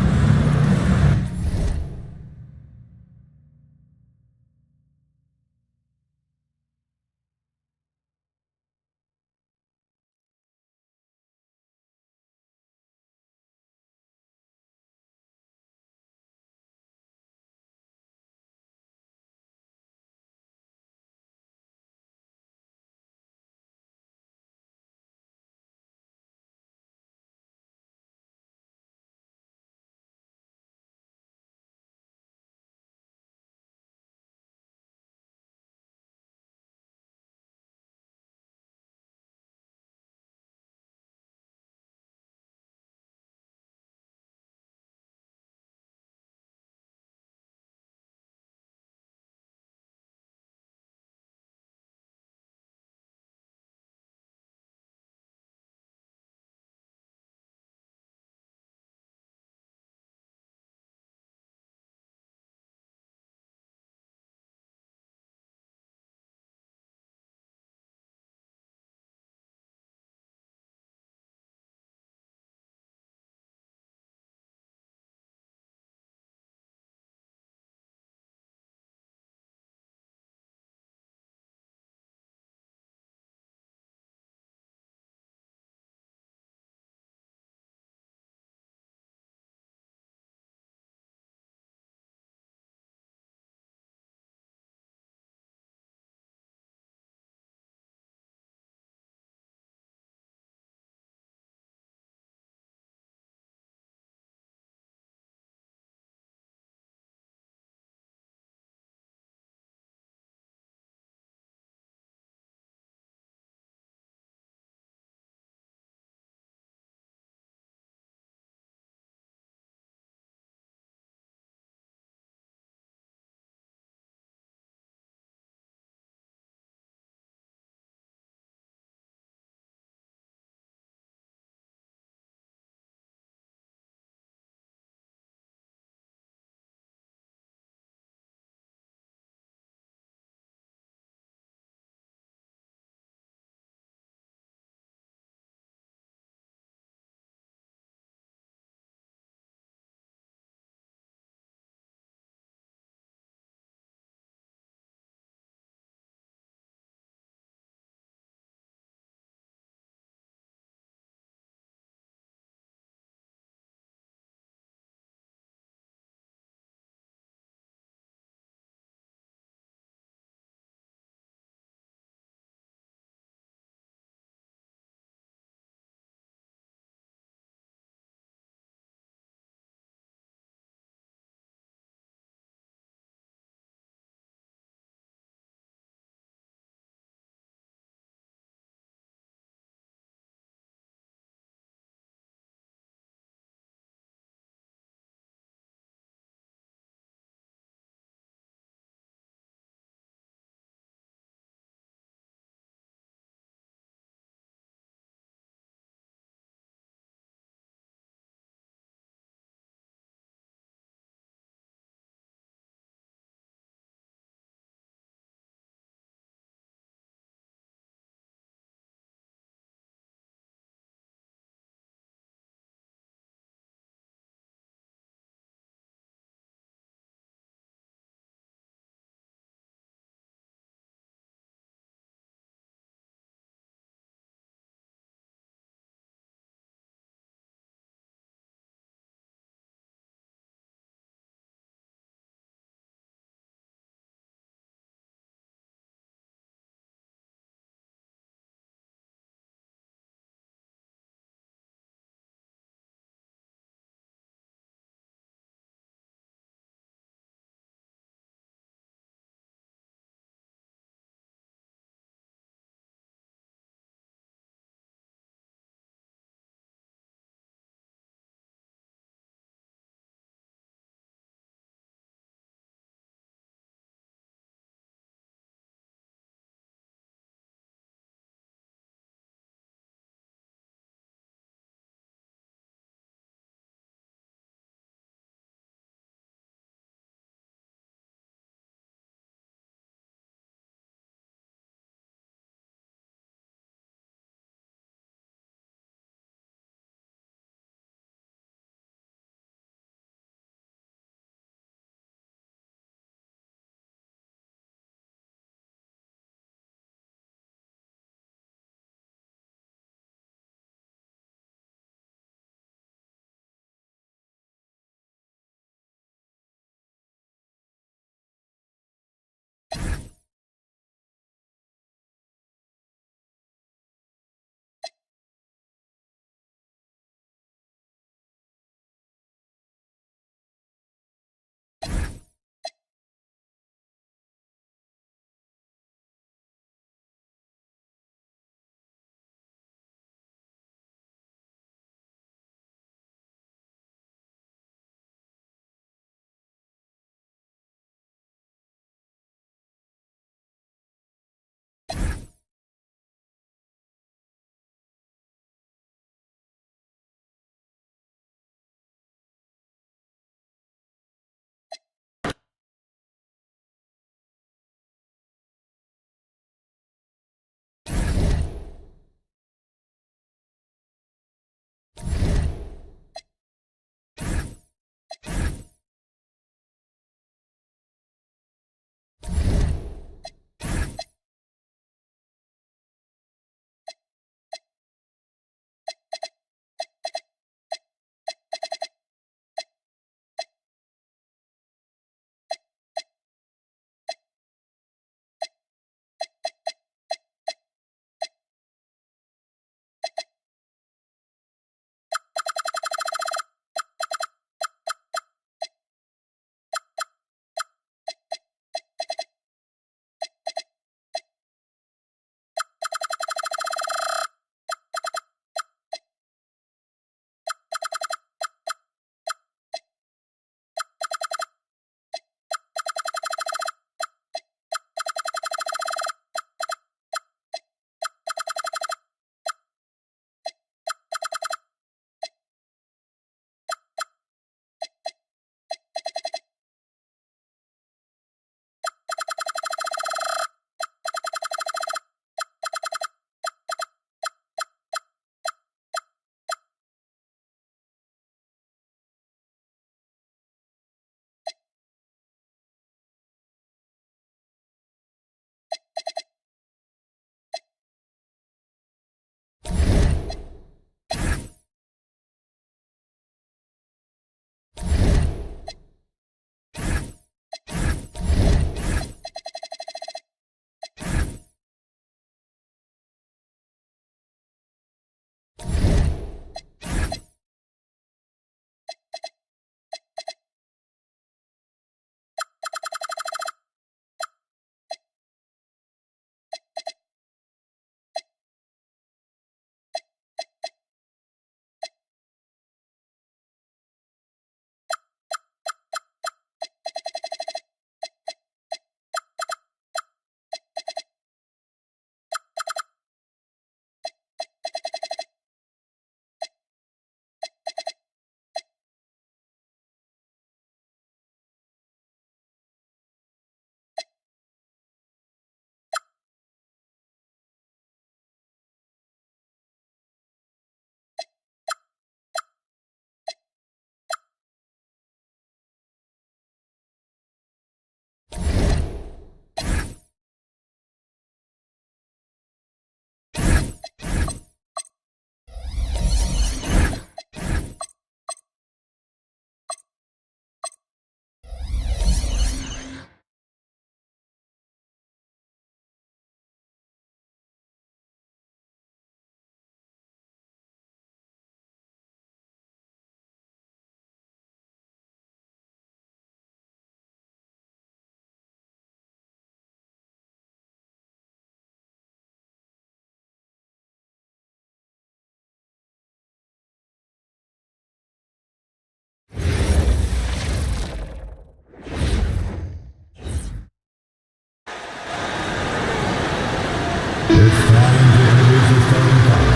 It's time to introduce the starting five.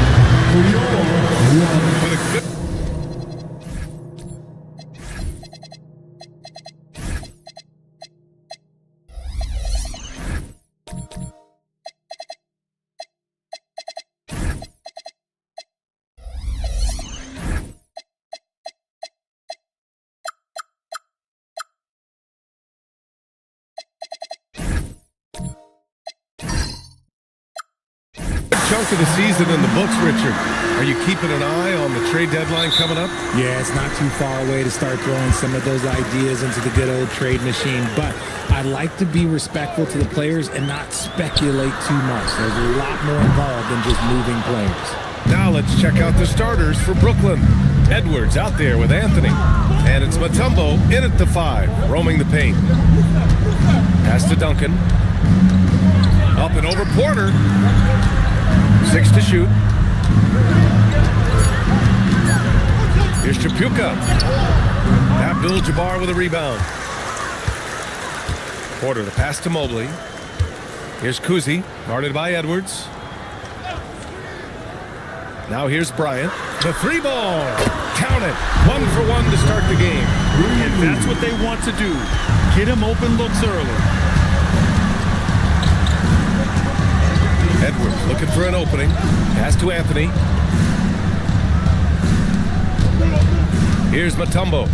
For your one. Chunk of the season in the books, Richard. Are you keeping an eye on the trade deadline coming up? Yeah, it's not too far away to start throwing some of those ideas into the good old trade machine, but I'd like to be respectful to the players and not speculate too much. There's a lot more involved than just moving players. Now let's check out the starters for Brooklyn. Edwards out there with Anthony. And it's Mutombo in at the 5, roaming the paint. Pass to Duncan. Up and over Porter. 6 to shoot. Here's Chapuka. Abdul-Jabbar with a rebound. Porter, the pass to Mobley. Here's Kuzi, guarded by Edwards. Now here's Bryant. The 3-ball. Count it. 1 for 1 to start the game. And that's what they want to do. Get him open looks early. Edwards looking for an opening. Pass to Anthony. Here's Mutombo.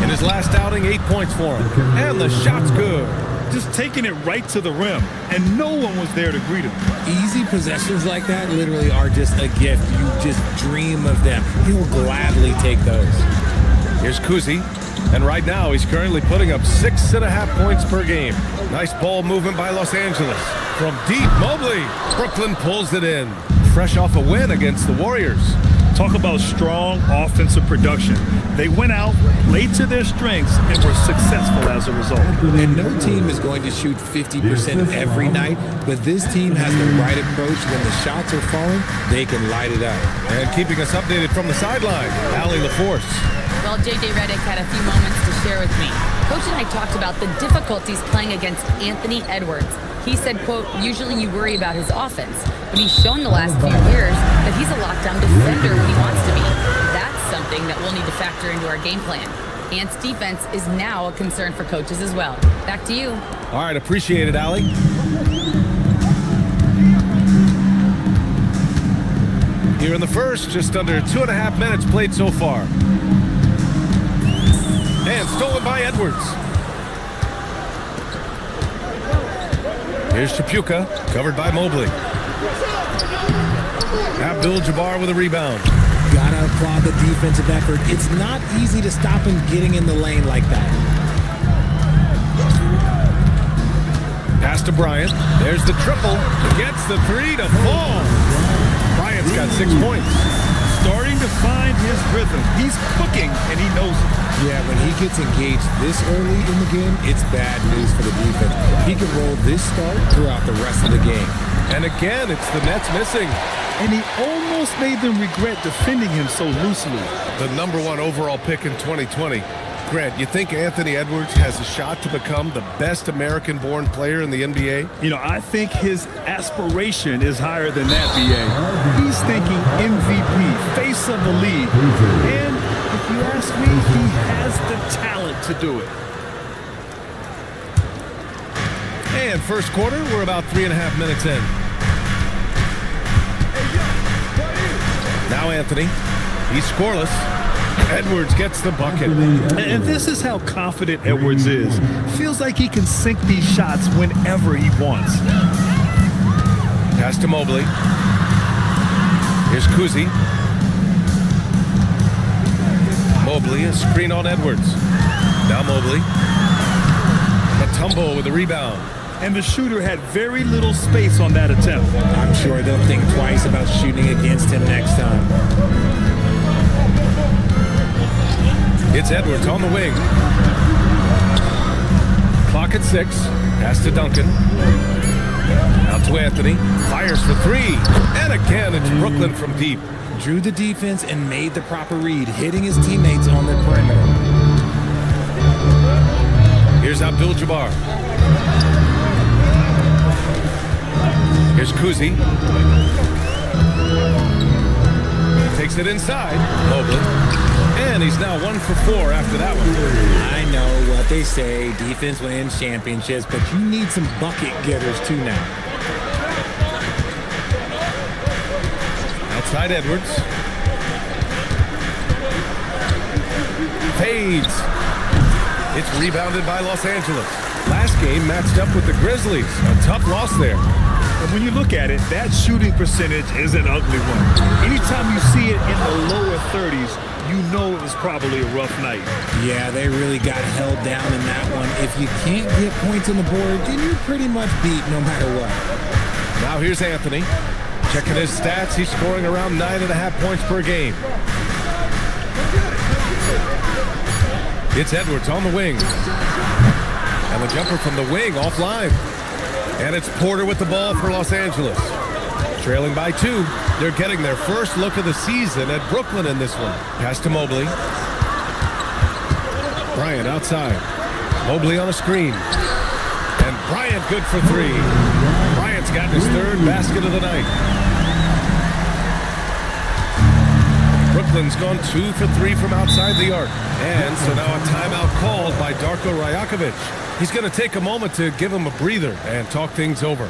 In his last outing, 8 points for him. And the shot's good. Just taking it right to the rim, and no one was there to greet him. Easy possessions like that literally are just a gift. You just dream of them. He'll gladly take those. Here's Kuzi. And right now, he's currently putting up 6.5 points per game. Nice ball movement by Los Angeles. From deep, Mobley. Brooklyn pulls it in. Fresh off a win against the Warriors. Talk about strong offensive production. They went out, played to their strengths, and were successful as a result. And no team is going to shoot 50% every night, but this team has the right approach. When the shots are falling, they can light it up. And keeping us updated from the sideline, Allie LaForce. Well, J.J. Redick had a few moments to share with me. Coach and I talked about the difficulties playing against Anthony Edwards. He said, quote, usually you worry about his offense, but he's shown the last few years that he's a lockdown defender when he wants to be. That's something that we'll need to factor into our game plan. Ant's defense is now a concern for coaches as well. Back to you. All right, appreciate it, Allie. Here in the first, just under 2.5 minutes played so far. And stolen by Edwards. Here's Chapuka, covered by Mobley. Abdul-Jabbar with a rebound. Gotta applaud the defensive effort. It's not easy to stop him getting in the lane like that. Pass to Bryant. There's the triple. Gets the 3 to fall. Bryant's got 6 points. Starting to find his rhythm. He's cooking, and he knows it. Yeah, when he gets engaged this early in the game, it's bad news for the defense. He can roll this start throughout the rest of the game. And again, it's the Nets missing. And he almost made them regret defending him so loosely. The #1 overall pick in 2020. Grant, you think Anthony Edwards has a shot to become the best American-born player in the NBA? You know, I think his aspiration is higher than that, B.A. He's thinking MVP, face of the league. And if you ask me, he has the talent to do it. And first quarter, we're about 3.5 minutes in. Now Anthony, he's scoreless. Edwards gets the bucket. And this is how confident Edwards is. Feels like he can sink these shots whenever he wants. Pass to Mobley. Here's Kuzi. Mobley, a screen on Edwards. Now Mobley. Mutombo with the rebound. And the shooter had very little space on that attempt. I'm sure they'll think twice about shooting against him next time. It's Edwards on the wing. Clock at 6. Pass to Duncan. Out to Anthony. Fires for 3. And again, it's Brooklyn from deep. Drew the defense and made the proper read, hitting his teammates on the perimeter. Here's Abdul-Jabbar. Here's Kuzi. Takes it inside. Mobley. And he's now 1 for 4 after that one. I know what they say, defense wins championships, but you need some bucket getters too now. Outside Edwards. Fades. It's rebounded by Los Angeles. Last game matched up with the Grizzlies. A tough loss there. And when you look at it, that shooting percentage is an ugly one. Anytime you see it in the lower 30s, you know it was probably a rough night. Yeah, they really got held down in that one. If you can't get points on the board, then you're pretty much beat no matter what. Now here's Anthony. Checking his stats, he's scoring around 9.5 points per game. It's Edwards on the wing. And the jumper from the wing offline. And it's Porter with the ball for Los Angeles. Trailing by 2. They're getting their first look of the season at Brooklyn in this one. Pass to Mobley. Bryant outside. Mobley on a screen. And Bryant good for 3. Bryant's gotten his 3rd basket of the night. Brooklyn's gone 2 for 3 from outside the arc. And so now a timeout called by Darko Rajakovic. He's going to take a moment to give him a breather and talk things over.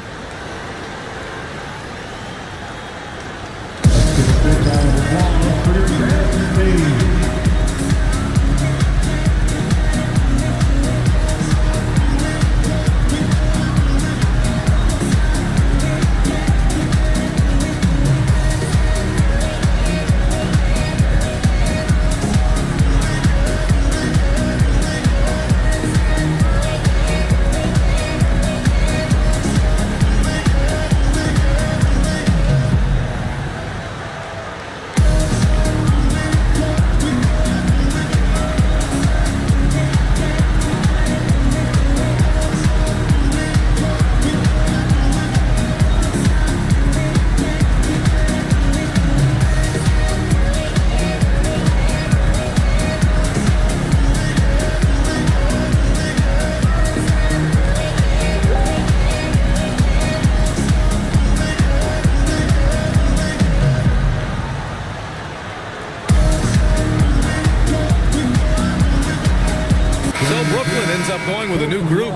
Going with a new group.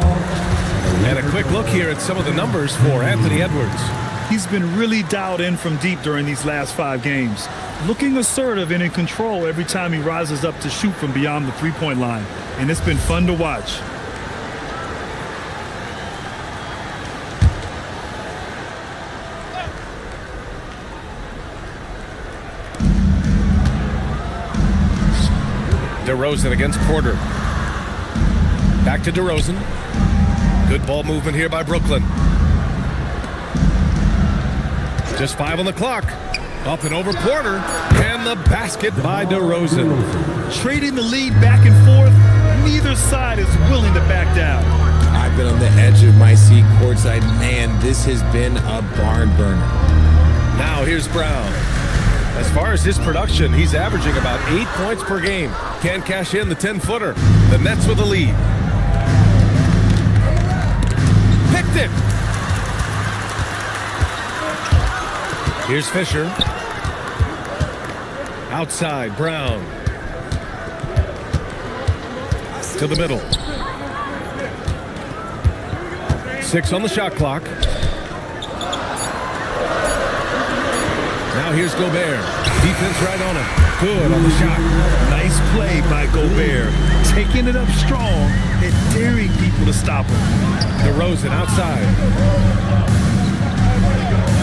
And a quick look here at some of the numbers for Anthony Edwards. He's been really dialed in from deep during these last 5 games. Looking assertive and in control every time he rises up to shoot from beyond the three-point line. And it's been fun to watch. DeRozan against Porter. Back to DeRozan. Good ball movement here by Brooklyn. Just 5 on the clock. Up and over Porter. And the basket by DeRozan. Trading the lead back and forth. Neither side is willing to back down. I've been on the edge of my seat courtside. Man, this has been a barn burner. Now here's Brown. As far as his production, he's averaging about 8 points per game. Can't cash in the 10-footer. The Nets with the lead. Picked it. Here's Fisher. Outside, Brown. To the middle. 6 on the shot clock. Now here's Gobert. Defense right on him. Good on the shot. Nice play by Gobert. Taking it up strong and daring people to stop him. DeRozan outside.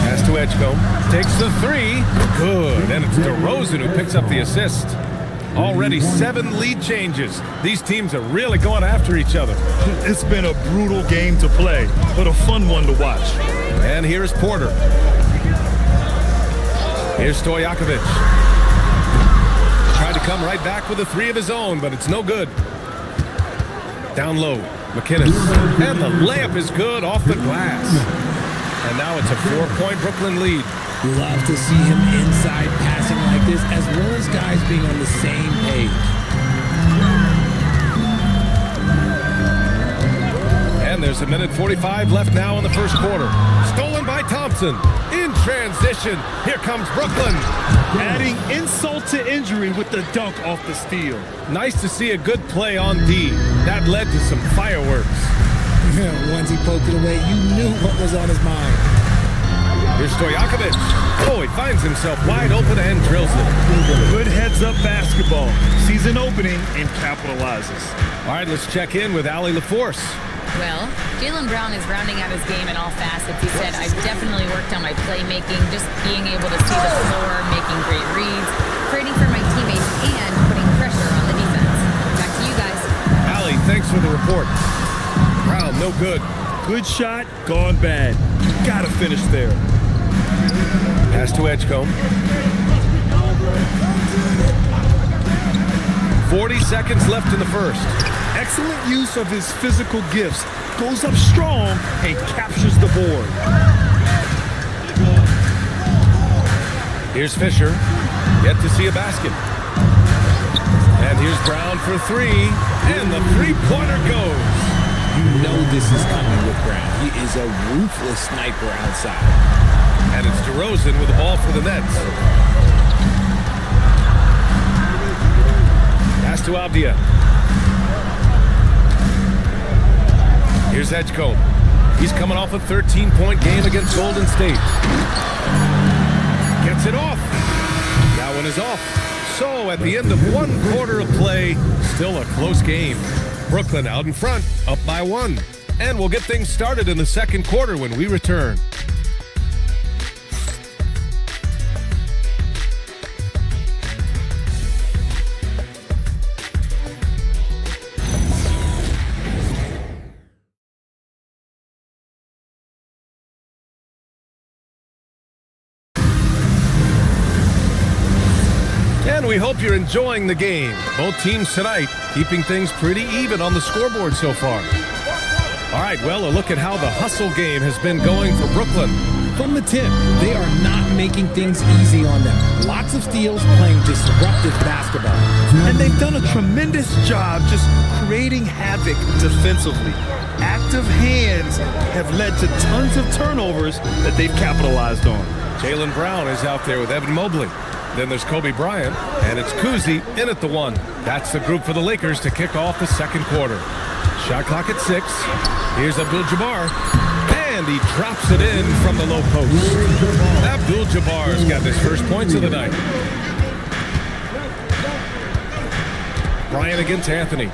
Pass to Edgecombe. Takes the 3. Good. And it's DeRozan who picks up the assist. Already 7 lead changes. These teams are really going after each other. It's been a brutal game to play, but a fun one to watch. And here's Porter. Here's Stojakovic. Tried to come right back with a 3 of his own, but it's no good. Down low, McInnes. And the layup is good off the glass. And now it's a 4-point Brooklyn lead. Love to see him inside passing like this, as well as guys being on the same page. And there's a minute 45 left now in the first quarter. Stolen by Thompson. Thompson in transition. Here comes Brooklyn. Adding insult to injury with the dunk off the steal. Nice to see a good play on D. That led to some fireworks. Once he poked it away, you knew what was on his mind. Here's Stojakovic. Oh, he finds himself wide open and drills it. Good heads-up basketball. Sees an opening and capitalizes. All right, let's check in with Allie LaForce. Well, Jaylen Brown is rounding out his game in all facets. He said, I've definitely worked on my playmaking, just being able to see the floor, making great reads, creating for my teammates, and putting pressure on the defense. Back to you guys. Allie, thanks for the report. Brown, no good. Good shot, gone bad. Gotta finish there. Pass to Edgecombe. 40 seconds left in the first. Excellent use of his physical gifts. Goes up strong and captures the board. Here's Fisher. Yet to see a basket. And here's Brown for three. And the three-pointer goes. You know this is coming with Brown. He is a ruthless sniper outside. And it's DeRozan with the ball for the Nets. Pass to Avdia. Here's Edgecombe. He's coming off a 13-point game against Golden State. Gets it off. That one is off. So at the end of one quarter of play, still a close game. Brooklyn out in front, up by one. And we'll get things started in the second quarter when we return. And we hope you're enjoying the game. Both teams tonight keeping things pretty even on the scoreboard so far. All right, well, a look at how the hustle game has been going for Brooklyn. From the tip, they are not making things easy on them. Lots of steals, playing disruptive basketball. And they've done a tremendous job just creating havoc defensively. Active hands have led to tons of turnovers that they've capitalized on. Jaylen Brown is out there with Evan Mobley. Then there's Kobe Bryant, and it's Kuzi in at the one. That's the group for the Lakers to kick off the second quarter. Shot clock at 6. Here's Abdul-Jabbar, and he drops it in from the low post. Abdul-Jabbar's got his first points of the night. Bryant against Anthony.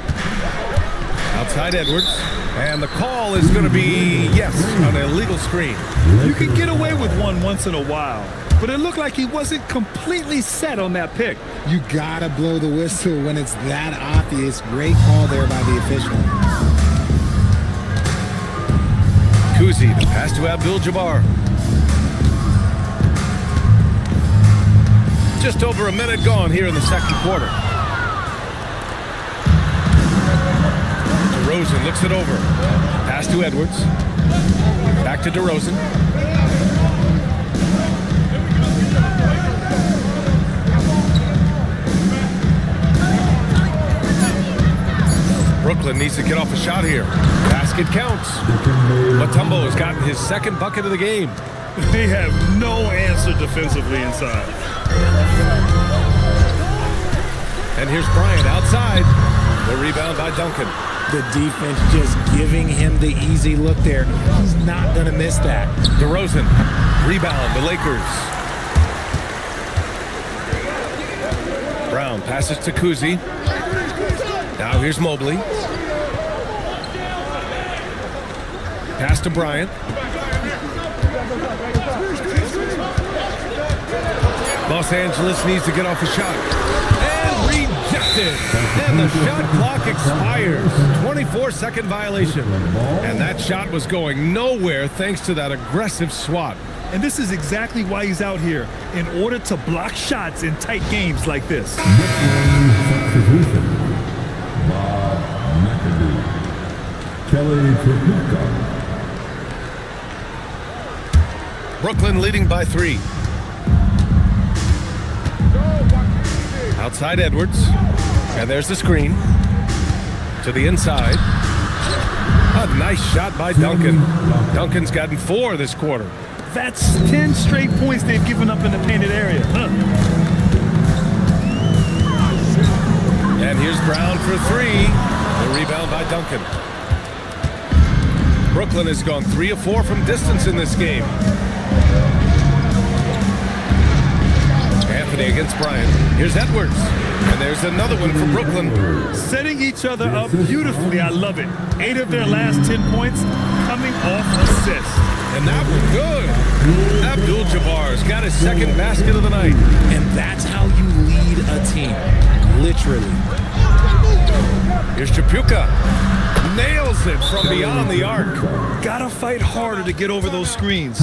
Outside Edwards, and the call is going to be, yes, an illegal screen. You can get away with one once in a while, but it looked like he wasn't completely set on that pick. You gotta blow the whistle when it's that obvious. Great call there by the official. Kuzi, the pass to Abdul-Jabbar. Just over a minute gone here in the second quarter. DeRozan looks it over. Pass to Edwards. Back to DeRozan. Brooklyn needs to get off a shot here. Basket counts. Mutombo has gotten his second bucket of the game. They have no answer defensively inside. And here's Bryant outside. The rebound by Duncan. The defense just giving him the easy look there. He's not going to miss that. DeRozan, rebound, the Lakers. Brown passes to Kuzi. Now here's Mobley. Pass to Bryant. Los Angeles needs to get off a shot. And rejected. And the shot clock expires. 24-second violation. And that shot was going nowhere thanks to that aggressive swat. And this is exactly why he's out here, in order to block shots in tight games like this. Brooklyn leading by 3. Outside Edwards. And there's the screen. To the inside. A nice shot by Duncan. Duncan's gotten 4 this quarter. That's 10 straight points they've given up in the painted area. And here's Brown for three. The rebound by Duncan. Brooklyn has gone 3 of 4 from distance in this game. Anthony against Bryant. Here's Edwards. And there's another one for Brooklyn. Setting each other up beautifully. I love it. 8 of their last 10 points coming off assists. And that was good. Abdul-Jabbar's got his second basket of the night. And that's how you lead a team. Literally. Here's Chapuka. Nails it from beyond the arc. Gotta fight harder to get over those screens.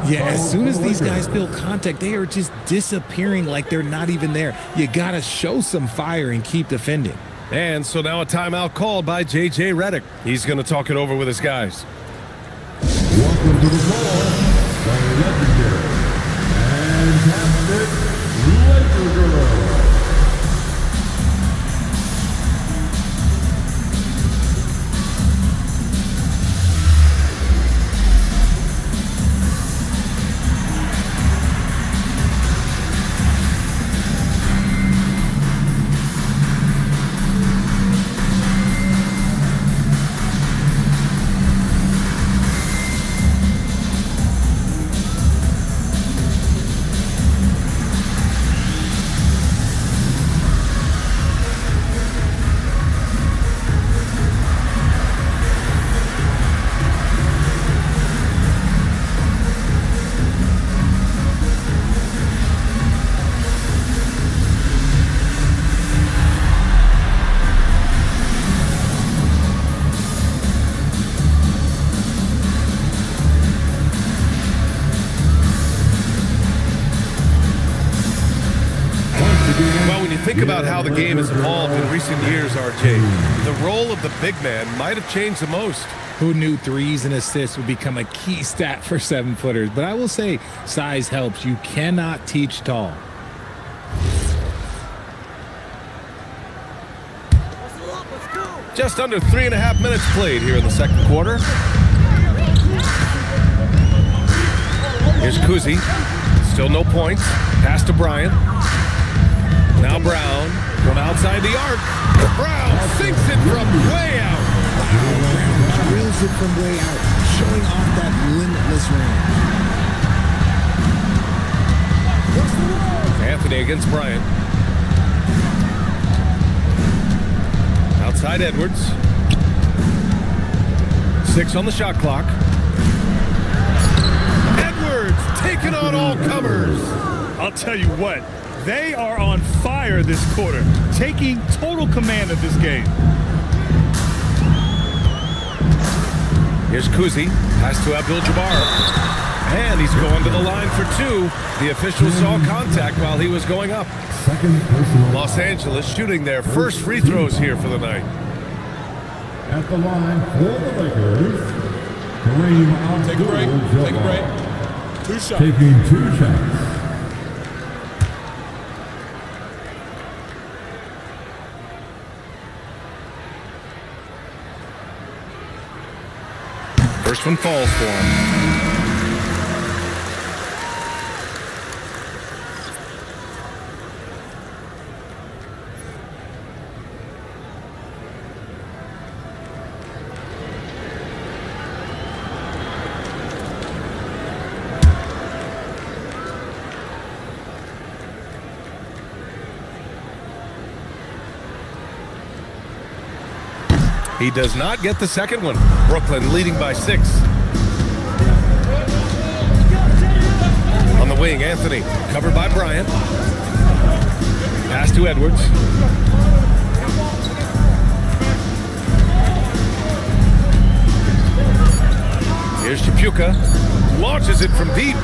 Yeah, as soon as these guys feel contact, they are just disappearing like they're not even there. You gotta show some fire and keep defending. And so now a timeout called by J.J. Redick. He's going to talk it over with his guys. Welcome to the ball, the legendary fantastic Laker girl. Well, when you think about how the game has evolved in recent years, RJ, the role of the big man might have changed the most. Who knew threes and assists would become a key stat for 7-footers? But I will say size helps. You cannot teach tall. Just under 3.5 minutes played here in the second quarter. Here's Kuzi. Still no points. Pass to Bryant. Now Brown from outside the arc. Brown sinks it from way out. Brown drills it from way out, showing off that limitless range. Anthony against Bryant. Outside Edwards. 6 on the shot clock. Edwards taking on all comers. I'll tell you what, they are on fire this quarter, taking total command of this game. Here's Kuzi. Pass to Abdul-Jabbar. And he's going to the line for 2. The official saw contact while he was going up. Los Angeles shooting their first free throws here for the night. At the line for the Lakers, Kareem Take a break. Take a break. 2 shots. taking 2 shots. First one falls for him. He does not get the second one. Brooklyn leading by 6. On the wing, Anthony, covered by Bryant. Pass to Edwards. Here's Chapuka. Launches it from deep.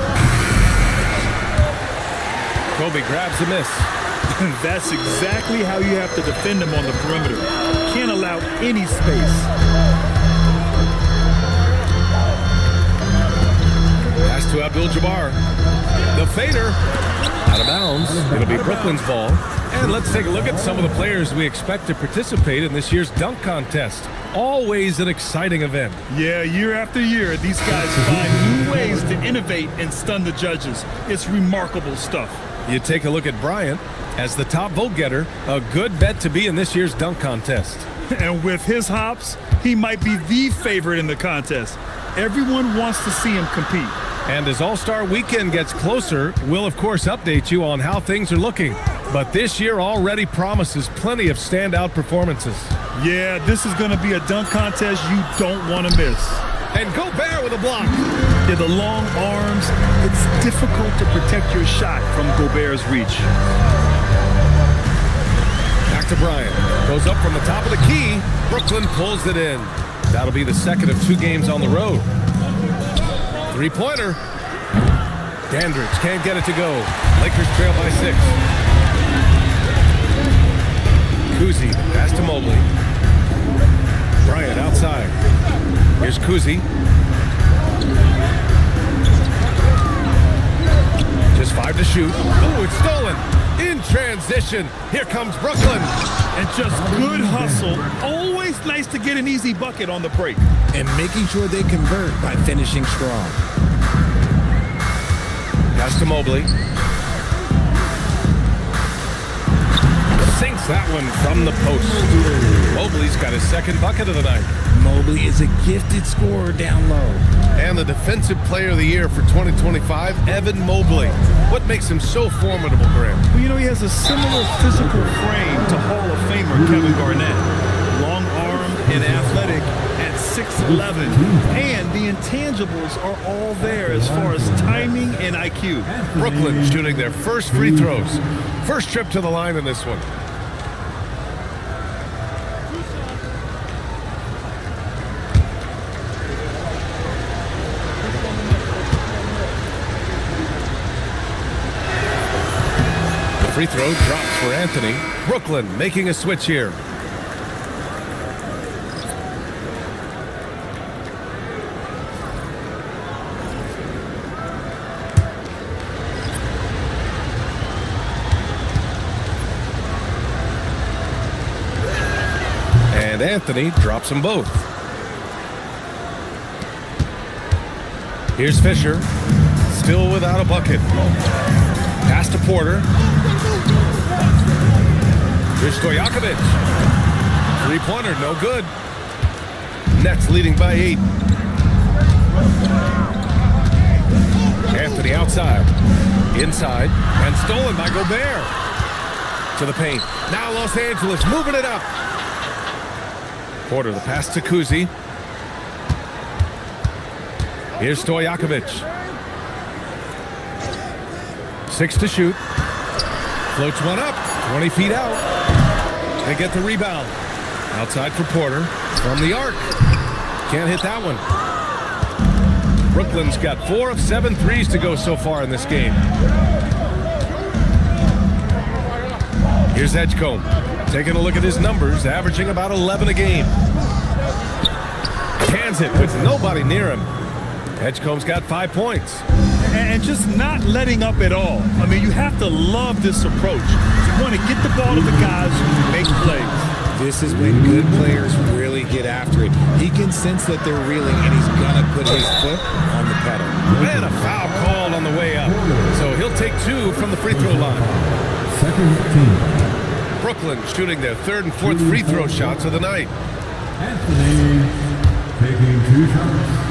Kobe grabs the miss. That's exactly how you have to defend him on the perimeter. Can't allow any space. Pass to Abdul-Jabbar. The fader. Out of bounds. It'll be Brooklyn's ball. And let's take a look at some of the players we expect to participate in this year's dunk contest. always an exciting event. Yeah, year after year, these guys find new ways to innovate and stun the judges. It's remarkable stuff. You take a look at Bryant as the top vote getter, a good bet to be in this year's dunk contest. And with his hops, he might be the favorite in the contest. Everyone wants to see him compete. And as All-Star Weekend gets closer, we'll of course update you on how things are looking. But this year already promises plenty of standout performances. Yeah, this is going to be a dunk contest you don't want to miss. And Gobert with a block. Yeah, the long arms, it's difficult to protect your shot from Gobert's reach. Back to Bryant. Goes up from the top of the key. Brooklyn pulls it in. That'll be the second of 2 games on the road. Three-pointer. Dandridge can't get it to go. Lakers trail by 6. Kuzi pass to Mobley. Bryant outside. Here's Kuzi. Just 5 to shoot. Oh, it's stolen. In transition. Here comes Brooklyn. And just good hustle. Always nice to get an easy bucket on the break. And making sure they convert by finishing strong. Pass to Mobley. Sinks that one from the post. Mobley's got his second bucket of the night. Mobley is a gifted scorer down low. And the Defensive Player of the Year for 2025, Evan Mobley. What makes him so formidable, Graham? Well, you know, he has a similar physical frame to Hall of Famer Kevin Garnett. Long-armed and athletic at 6'11". And the intangibles are all there as far as timing and IQ. Brooklyn shooting their first free throws. First trip to the line in this one. Free throw drops for Anthony. Brooklyn making a switch here. And Anthony drops them both. Here's Fisher. Still without a bucket. Pass to Porter. Here's Stojakovic. Three-pointer, no good. Nets leading by 8. Anthony outside. Inside. And stolen by Gobert. To the paint. Now Los Angeles moving it up. Porter, the pass to Kuzi. Here's Stojakovic. 6 to shoot. Floats one up. 20 feet out. They get the rebound. Outside for Porter. From the arc. Can't hit that one. Brooklyn's got 4 of 7 threes to go so far in this game. Here's Edgecombe. Taking a look at his numbers, averaging about 11 a game. Cans it with nobody near him. Edgecombe's got 5 points. And just not letting up at all. I mean, you have to love this approach. You want to get the ball to the guys who make plays. This is when good players really get after it. He can sense that they're reeling, and he's going to put his foot on the pedal. And a foul called on the way up. So he'll take 2 from the free throw line. Second team. Brooklyn shooting their 3rd and 4th free throw shots of the night. Anthony taking 2 shots.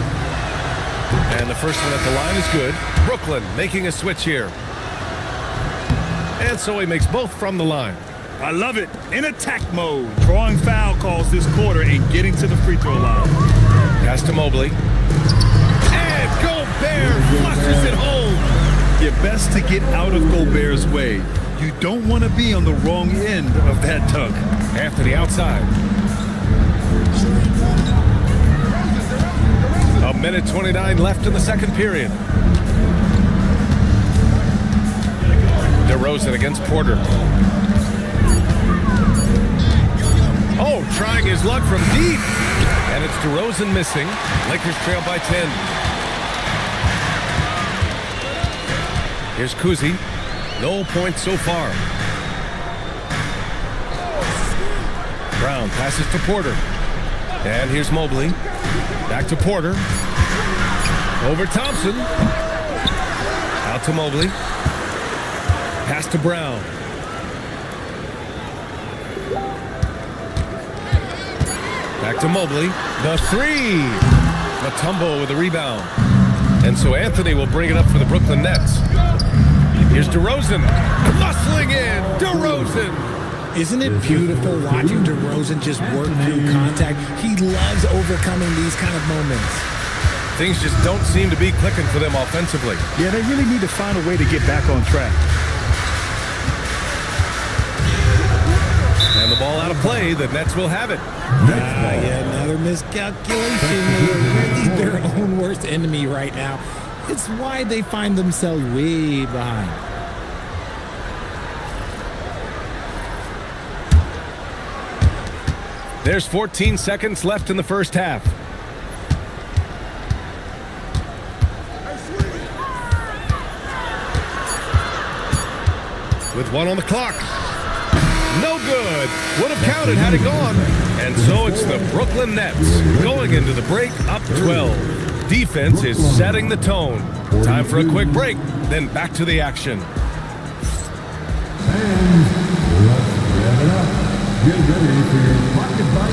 And the first one at the line is good. Brooklyn making a switch here. And so he makes both from the line. I love it. In attack mode. Drawing foul calls this quarter and getting to the free throw line. Pass to Mobley. And Gobert flushes it home. You're best to get out of Gobert's way. You don't want to be on the wrong end of that dunk. Anthony outside. A minute 29 left in the second period. DeRozan against Porter. Oh, trying his luck from deep. And it's DeRozan missing. Lakers trail by 10. Here's Kuzi. No points so far. Brown passes to Porter. And here's Mobley. Back to Porter. Over Thompson. Out to Mobley. Pass to Brown. Back to Mobley. The three. Mutombo with a rebound. And so Anthony will bring it up for the Brooklyn Nets. Here's DeRozan. Muscling in. DeRozan. Isn't it beautiful watching DeRozan just work through contact? He loves overcoming these kind of moments. Things just don't seem to be clicking for them offensively. Yeah, they really need to find a way to get back on track. And the ball out of play, the Nets will have it. Yeah, another miscalculation. They're really their own worst enemy right now. It's why they find themselves way behind. There's 14 seconds left in the first half. With one on the clock. No good. Would have counted had it gone. And so it's the Brooklyn Nets going into the break up 12. Defense is setting the tone. Time for a quick break, then back to the action. And let's wrap it up. Get ready for your pocket bite.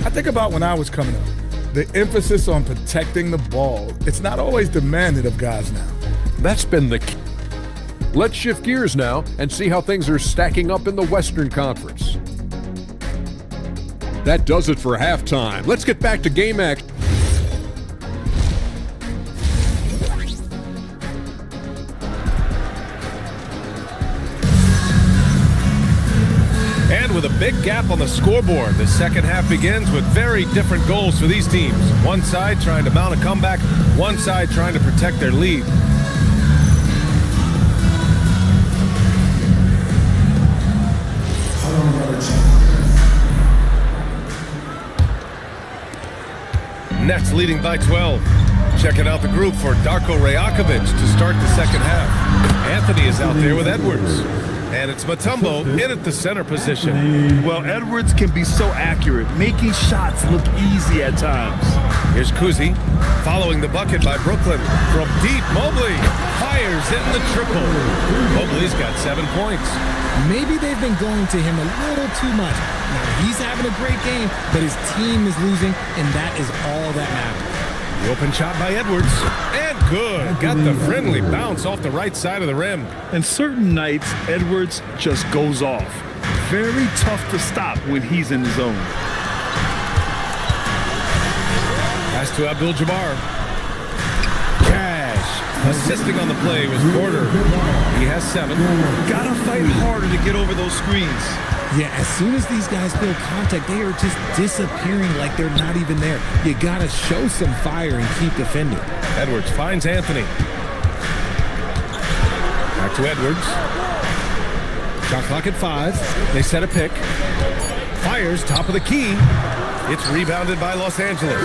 I think about when I was coming up. The emphasis on protecting the ball, it's not always demanded of guys now. That's been the key. Let's shift gears now and see how things are stacking up in the Western Conference. That does it for halftime. Let's get back to game action. And with a big gap on the scoreboard, the second half begins with very different goals for these teams. One side trying to mount a comeback, one side trying to protect their lead. Nets leading by 12. Checking out the group for Darko Rajakovic to start the second half. Anthony is out there with Edwards. And it's Mutombo in at the center position. Well, Edwards can be so accurate, making shots look easy at times. Here's Kuzi following the bucket by Brooklyn. From deep, Mobley fires in the triple. Mobley's got 7 points. Maybe they've been going to him a little too much. Now, he's having a great game, but his team is losing, and that is all that matters. The open shot by Edwards. And good. Got the friendly bounce off the right side of the rim. And certain nights, Edwards just goes off. Very tough to stop when he's in the zone. Pass to Abdul-Jabbar. Cash. Assisting on the play was Porter. He has 7. Gotta fight harder to get over those screens. Yeah, as soon as these guys feel contact, they are just disappearing like they're not even there. You gotta show some fire and keep defending. Edwards finds Anthony. Back to Edwards. Shot clock at 5. They set a pick. Fires top of the key. It's rebounded by Los Angeles.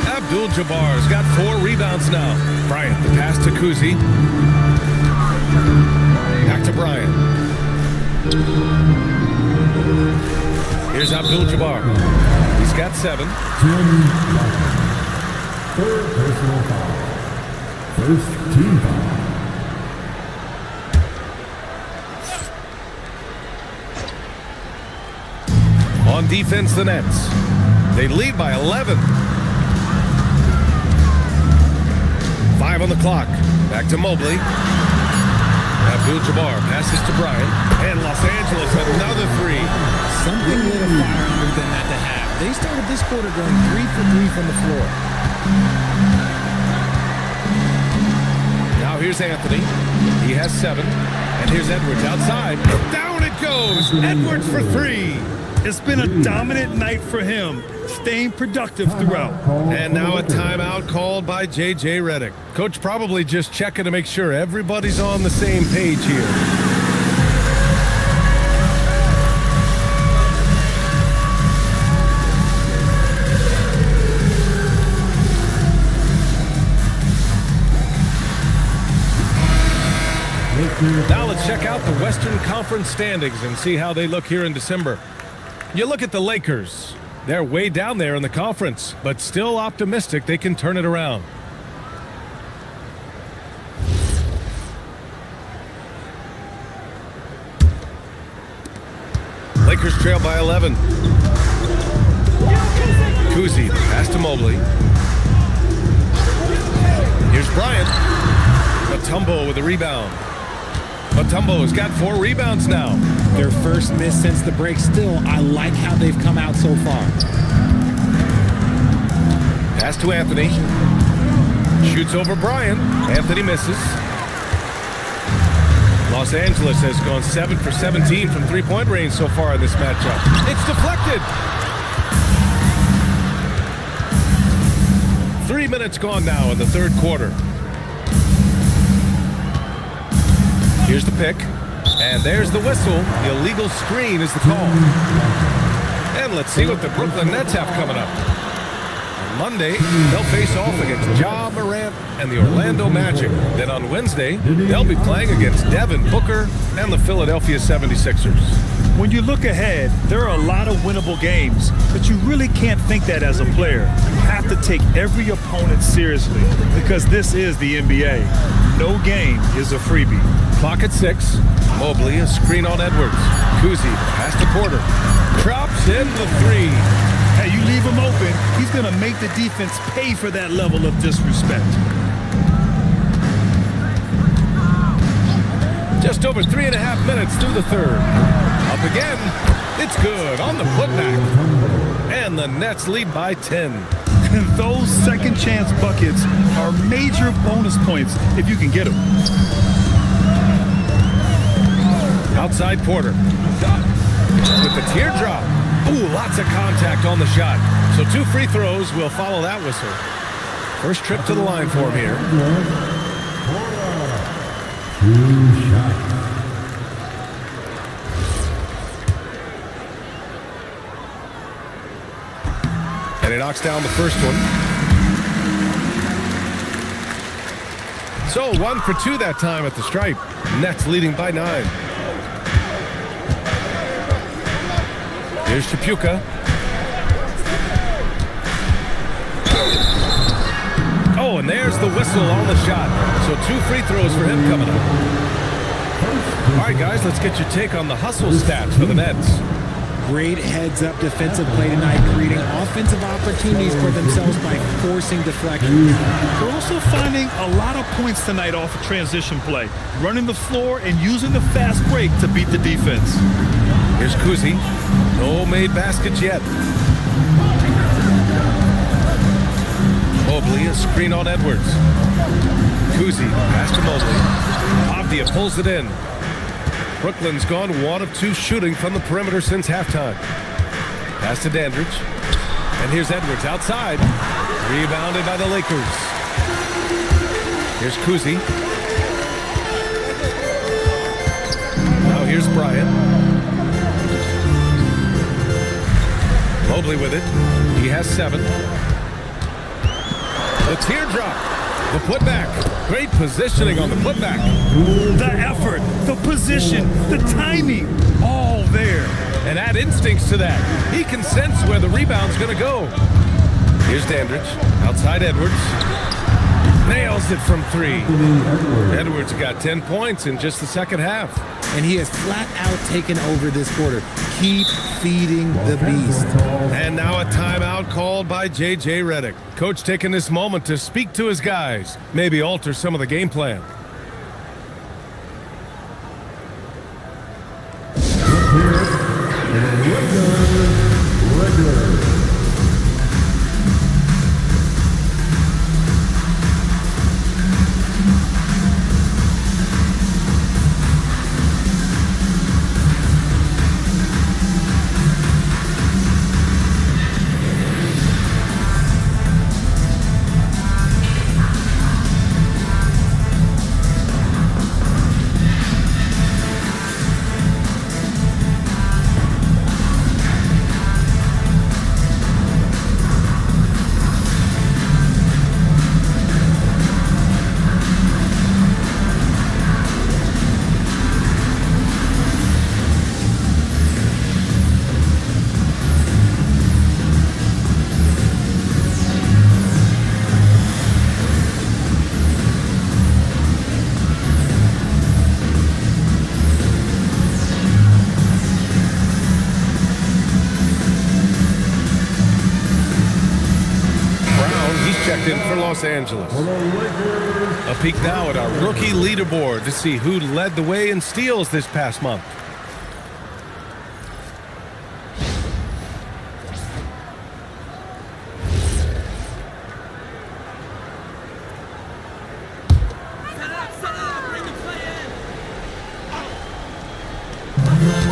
Abdul-Jabbar's got 4 rebounds now. Bryant, the pass to Kuzi. Back to Bryant. Here's Abdul-Jabbar. He's got 7. Third personal foul. First team foul. On defense, the Nets. They lead by 11. 5 on the clock. Back to Mobley. Abdul-Jabbar passes to Bryant. And Los Angeles another 3. Something lit a fire under them at the half. They started this quarter going 3 for 3 from the floor. Now here's Anthony. He has 7. And here's Edwards outside. Down it goes. Edwards for 3. It's been a dominant night for him, staying productive throughout. And now a timeout called by J.J. Redick. Coach probably just checking to make sure everybody's on the same page here. check out the Western Conference standings and see how they look here in December. You look at the Lakers. They're way down there in the conference, but still optimistic they can turn it around. Lakers trail by 11. Kuzi, pass to Mobley. Here's Bryant. Mutombo with a rebound. Mutombo has got 4 rebounds now. Their first miss since the break. Still, I like how they've come out so far. Pass to Anthony. Shoots over Bryant. Anthony misses. Los Angeles has gone 7 for 17 from three-point range so far in this matchup. It's deflected. 3 minutes gone now in the third quarter. Here's the pick. And there's the whistle. The illegal screen is the call. And let's see what the Brooklyn Nets have coming up. On Monday, they'll face off against Ja Morant and the Orlando Magic. Then on Wednesday, they'll be playing against Devin Booker and the Philadelphia 76ers. When you look ahead, there are a lot of winnable games, but you really can't think that as a player. You have to take every opponent seriously because this is the NBA. No game is a freebie. Clock at 6. Mobley, a screen on Edwards. Kuzi, pass to Porter. Drops in the 3. Hey, you leave him open, he's going to make the defense pay for that level of disrespect. Just over 3.5 minutes through the third. Up again. It's good on the putback. And the Nets lead by 10. And those second chance buckets are major bonus points if you can get them. Outside Porter. With the teardrop. Ooh, lots of contact on the shot. So 2 free throws will follow that whistle. First trip to the line for him here. And he knocks down the first one. So 1 for 2 that time at the stripe. Nets leading by 9. Here's Chapuka. Oh, and there's the whistle on the shot. So 2 free throws for him coming up. All right, guys, let's get your take on the hustle stats for the Nets. Great heads-up defensive play tonight, creating offensive opportunities for themselves by forcing deflections. We're also finding a lot of points tonight off of transition play, running the floor and using the fast break to beat the defense. Here's Kuzi. No made baskets yet. Mobley, a screen on Edwards. Kuzi, pass to Mobley. Avdia pulls it in. Brooklyn's gone 1 of 2 shooting from the perimeter since halftime. Pass to Dandridge. And here's Edwards outside. Rebounded by the Lakers. Here's Kuzi. Now here's Bryant. Mobley with it. He has 7. The teardrop. The putback. Great positioning on the putback. The effort, the position, the timing, all there. And add instincts to that. He can sense where the rebound's going to go. Here's Dandridge. Outside Edwards. Nails it from 3. Edwards got 10 points in just the second half. And he has flat out taken over this quarter. Keep feeding the beast. And now a timeout called by J.J. Redick. Coach taking this moment to speak to his guys. Maybe alter some of the game plan. checked in for Los Angeles. A peek now at our rookie leaderboard to see who led the way in steals this past month.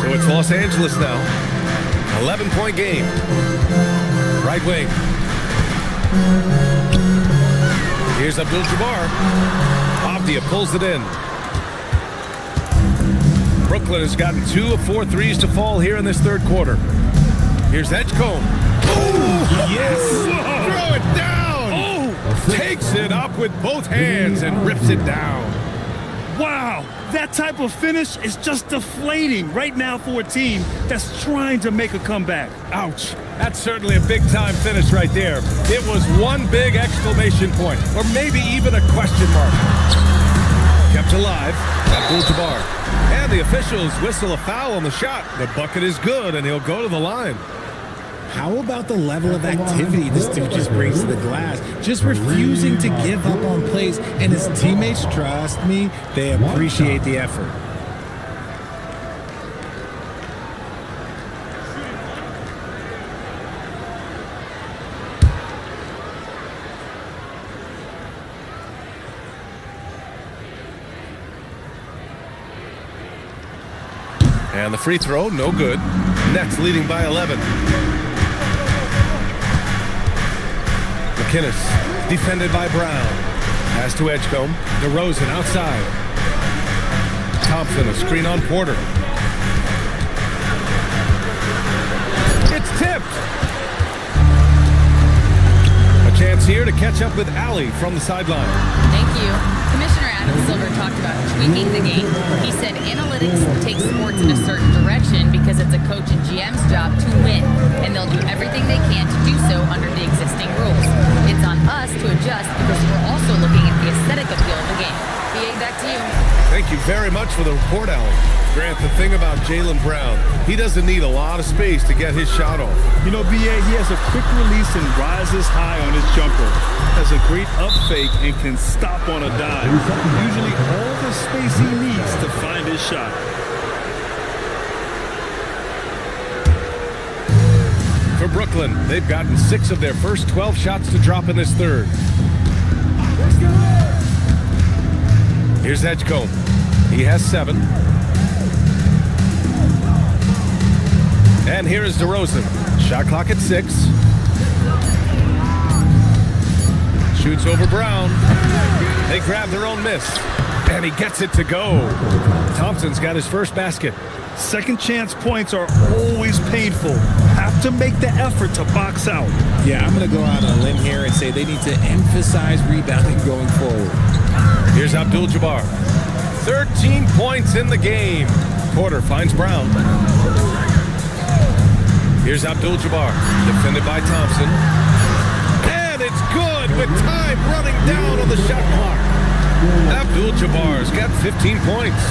So it's Los Angeles now. 11-point game. Right wing. Here's Abdul-Jabbar. Avdia pulls it in. Brooklyn has gotten 2 of 4 threes to fall here in this third quarter. Here's Edgecombe. Oh, yes! Throw it down! Oh! Takes it up with both hands and rips it down. Wow, that type of finish is just deflating right now for a team that's trying to make a comeback. Ouch. That's certainly a big-time finish right there. It was one big exclamation point, or maybe even a question mark. Kept alive, Abdul-Jabbar. And the officials whistle a foul on the shot. The bucket is good, and he'll go to the line. How about the level of activity this dude just brings to the glass? Just refusing to give up on plays, and his teammates, trust me, they appreciate the effort. And the free throw, no good. Nets leading by 11. McInnes, defended by Brown. Pass to Edgecombe. DeRozan outside. Thompson, a screen on Porter. It's tipped. A chance here to catch up with Allie from the sideline. Thank you. Commissioner Adam Silver talked about tweaking the game. He said analytics take sports in a certain direction because it's a coach and GM's job to win, and they'll do everything they can to do so under the existing rules. It's on us to adjust because we're also looking at the aesthetic appeal of the game. BA, back to you. Thank you very much for the report, Allie. Grant, the thing about Jaylen Brown, he doesn't need a lot of space to get his shot off. You know, BA, he has a quick release and rises high on his jumper. Has a great up fake and can stop on a dime. Usually all the space he needs to find his shot. For Brooklyn, they've gotten 6 of their first 12 shots to drop in this third. Here's Edgecombe. He has 7. And here is DeRozan. Shot clock at 6. Shoots over Brown. They grab their own miss. And he gets it to go. Thompson's got his first basket. Second chance points are always painful. Have to make the effort to box out. Yeah, I'm going to go out on a limb here and say they need to emphasize rebounding going forward. Here's Abdul-Jabbar. 13 points in the game. Porter finds Brown. Here's Abdul-Jabbar, defended by Thompson. And it's good with time running down on the shot clock. Abdul-Jabbar's got 15 points.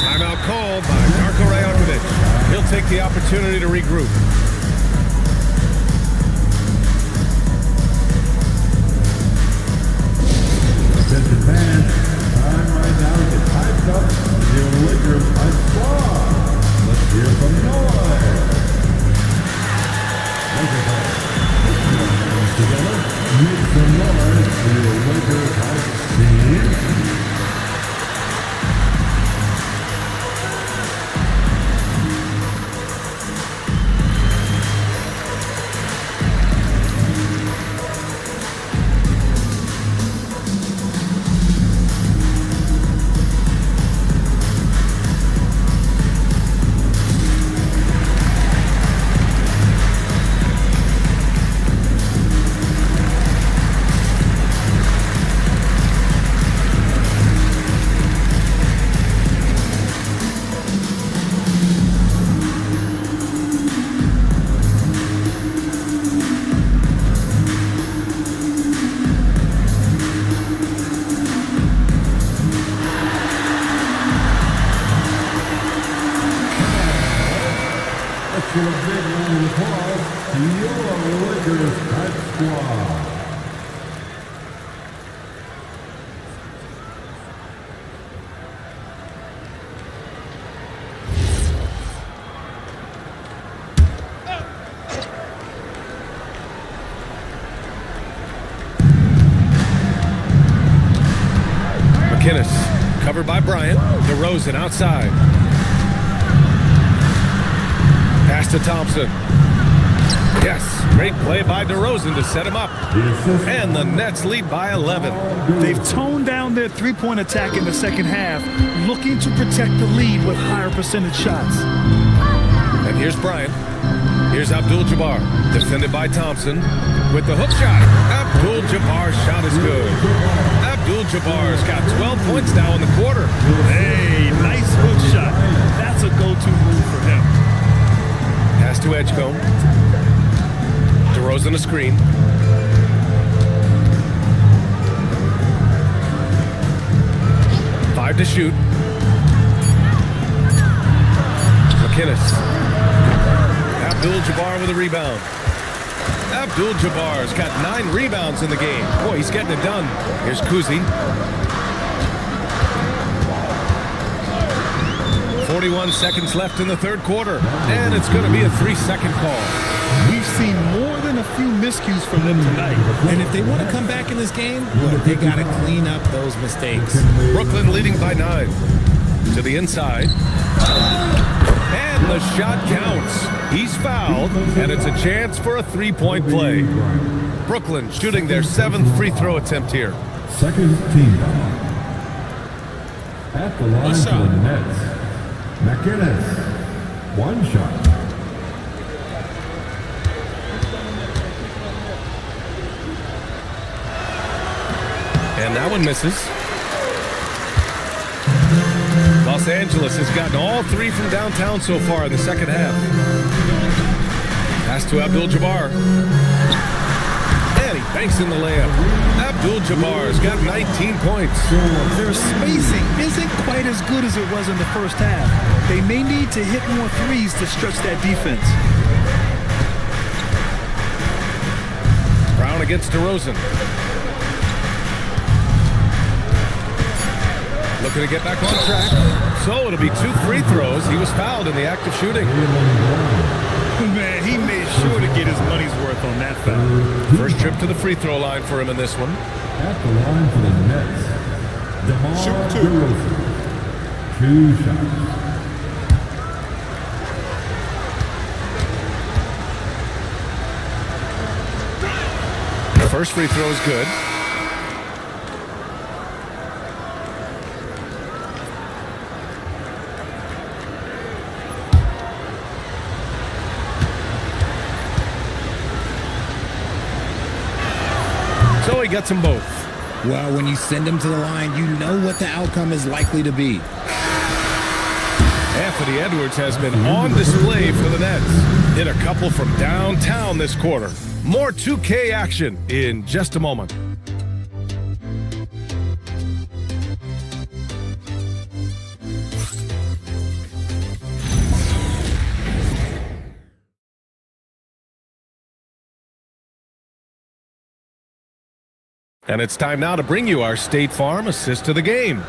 Timeout called by Darko Rajakovic. He'll take the opportunity to regroup. Attention fans, time right now to get hyped up the Lakers Hype Squad. Let's hear some noise. Lakers Hype. Together, make some noise for the Lakers Hype team. McInnes, covered by Bryant. DeRozan outside. Pass to Thompson. Yes, great play by DeRozan to set him up. And the Nets lead by 11. They've toned down their three-point attack in the second half, looking to protect the lead with higher percentage shots. And here's Bryant. Here's Abdul-Jabbar, defended by Thompson with the hook shot. Abdul-Jabbar's shot is good. Abdul-Jabbar's got 12 points now in the quarter. Hey, nice hook shot. That's a go-to move for him. Pass to Edgecombe. DeRozan a screen. Five to shoot. McInnes. Abdul-Jabbar with a rebound. Abdul-Jabbar's got 9 rebounds in the game. Boy, he's getting it done. Here's Kuzi. 41 seconds left in the third quarter, and it's going to be a 3-second call. We've seen more than a few miscues from them tonight. And if they want to come back in this game, look, they got to clean up those mistakes. Brooklyn leading by 9. To the inside. And the shot counts. He's fouled, and it's a chance for a 3-point play. Brooklyn shooting their 7th free throw attempt here. Second team foul. At the line for the Nets, McInnes, 1 shot. And that one misses. Los Angeles has gotten all 3 from downtown so far in the second half. Pass to Abdul-Jabbar. And he banks in the layup. Abdul-Jabbar's got 19 points. Their spacing isn't quite as good as it was in the first half. They may need to hit more threes to stretch that defense. Brown against DeRozan. Looking to get back on track. So it'll be 2 free throws. He was fouled in the act of shooting. Man, he made sure to get his money's worth on that foul. First trip to the free throw line for him in this one. At the line for the Nets, DeMar DeRozan, 2 shots. The first free throw is good. So he gets them both. Well, when you send them to the line, you know what the outcome is likely to be. Anthony Edwards has been on display for the Nets. Hit a couple from downtown this quarter. More 2K action in just a moment. And it's time now to bring you our State Farm assist to the game.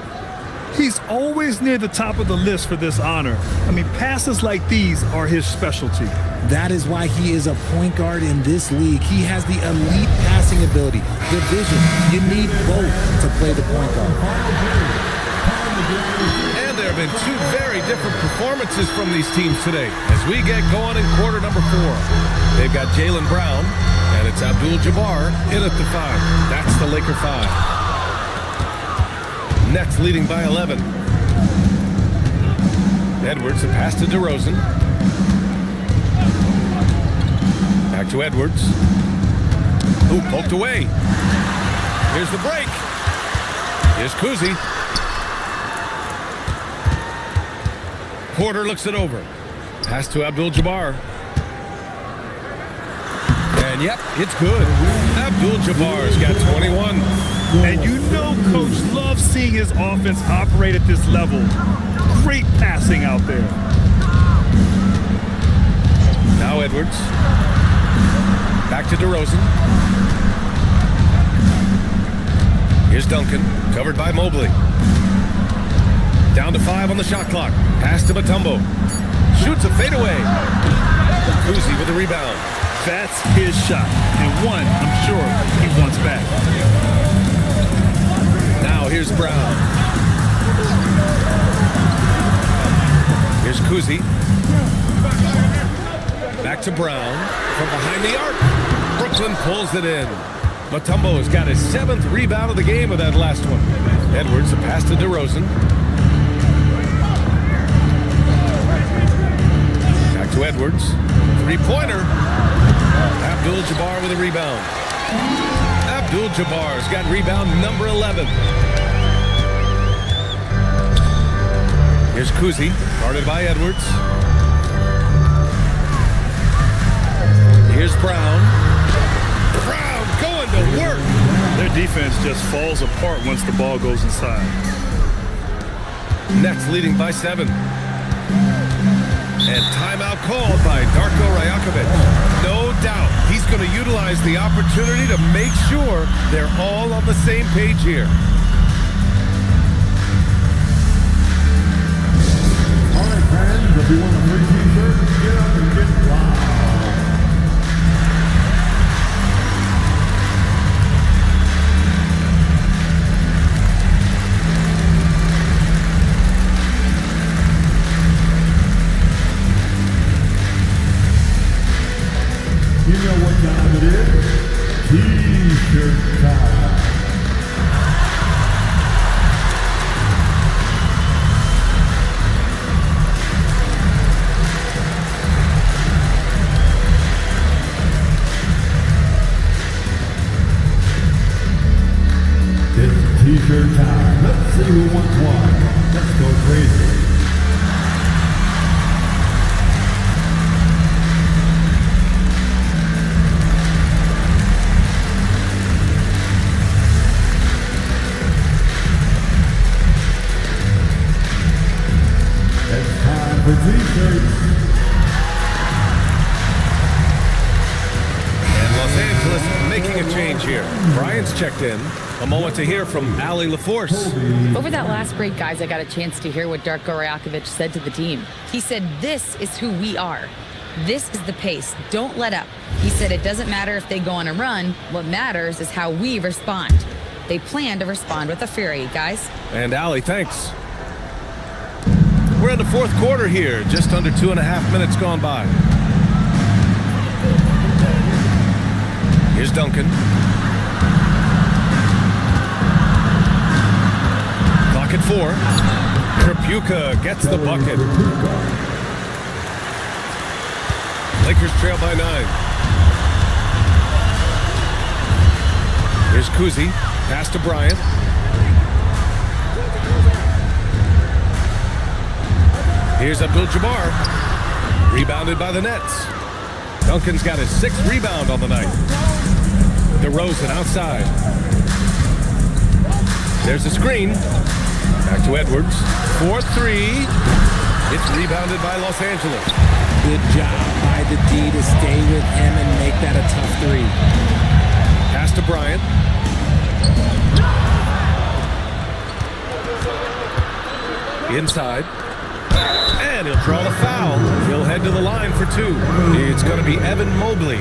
He's always near the top of the list for this honor. I mean, passes like these are his specialty. That is why he is a point guard in this league. He has the elite passing ability, the vision. You need both to play the point guard. And there have been 2 very different performances from these teams today as we get going in quarter number 4. They've got Jaylen Brown, and it's Abdul-Jabbar in at the 5. That's the Laker 5. Nets leading by 11. Edwards, a pass to DeRozan. Back to Edwards. Ooh, poked away. Here's the break. Here's Kuzi. Porter looks it over. Pass to Abdul-Jabbar. And yep, it's good. Abdul-Jabbar's got 21. And you know Coach loves seeing his offense operate at this level. Great passing out there. Now Edwards. Back to DeRozan. Here's Duncan, covered by Mobley. Down to 5 on the shot clock. Pass to Mutombo. Shoots a fadeaway. Kuzi with the rebound. That's his shot, and one I'm sure he wants back. Now here's Brown. Here's Kuzi. Back to Brown from behind the arc. Brooklyn pulls it in. Mutombo has got his 7th rebound of the game with that last one. Edwards, a pass to DeRozan. Back to Edwards. Three-pointer. Abdul-Jabbar with a rebound. Abdul-Jabbar's got rebound number 11. Here's Kuzi, guarded by Edwards. Here's Brown. Brown going to work. Their defense just falls apart once the ball goes inside. Nets leading by 7. And timeout called by Darko Rajakovic. No doubt he's going to utilize the opportunity to make sure they're all on the same page here. All right, fans, if you want a free t-shirt, get up and get wild. You know what time it is? T-shirt time. It's T-shirt time. Let's see who wants one. Let's go crazy. It's time for T-shirts. And Los Angeles making a change here. Bryant's checked in. A moment to hear from Ali LaForce. Over that last break, guys, I got a chance to hear what Darko Rajakovic said to the team. He said, "This is who we are. This is the pace. Don't let up." He said it doesn't matter if they go on a run. What matters is how we respond. They plan to respond with a fury, guys. And Ali, thanks. We're in the 4th quarter here. Just under 2.5 minutes gone by. Here's Duncan. Clock at 4. Krpuka gets the bucket. Lakers trail by 9. Here's Kuzi. Pass to Bryant. Here's Abdul-Jabbar. Rebounded by the Nets. Duncan's got his 6th rebound on the night. DeRozan outside. There's a screen. Back to Edwards. 4-3. It's rebounded by Los Angeles. Good job by the D to stay with him and make that a tough 3. Pass to Bryant. Inside. And he'll draw the foul. He'll head to the line for 2. It's going to be Evan Mobley.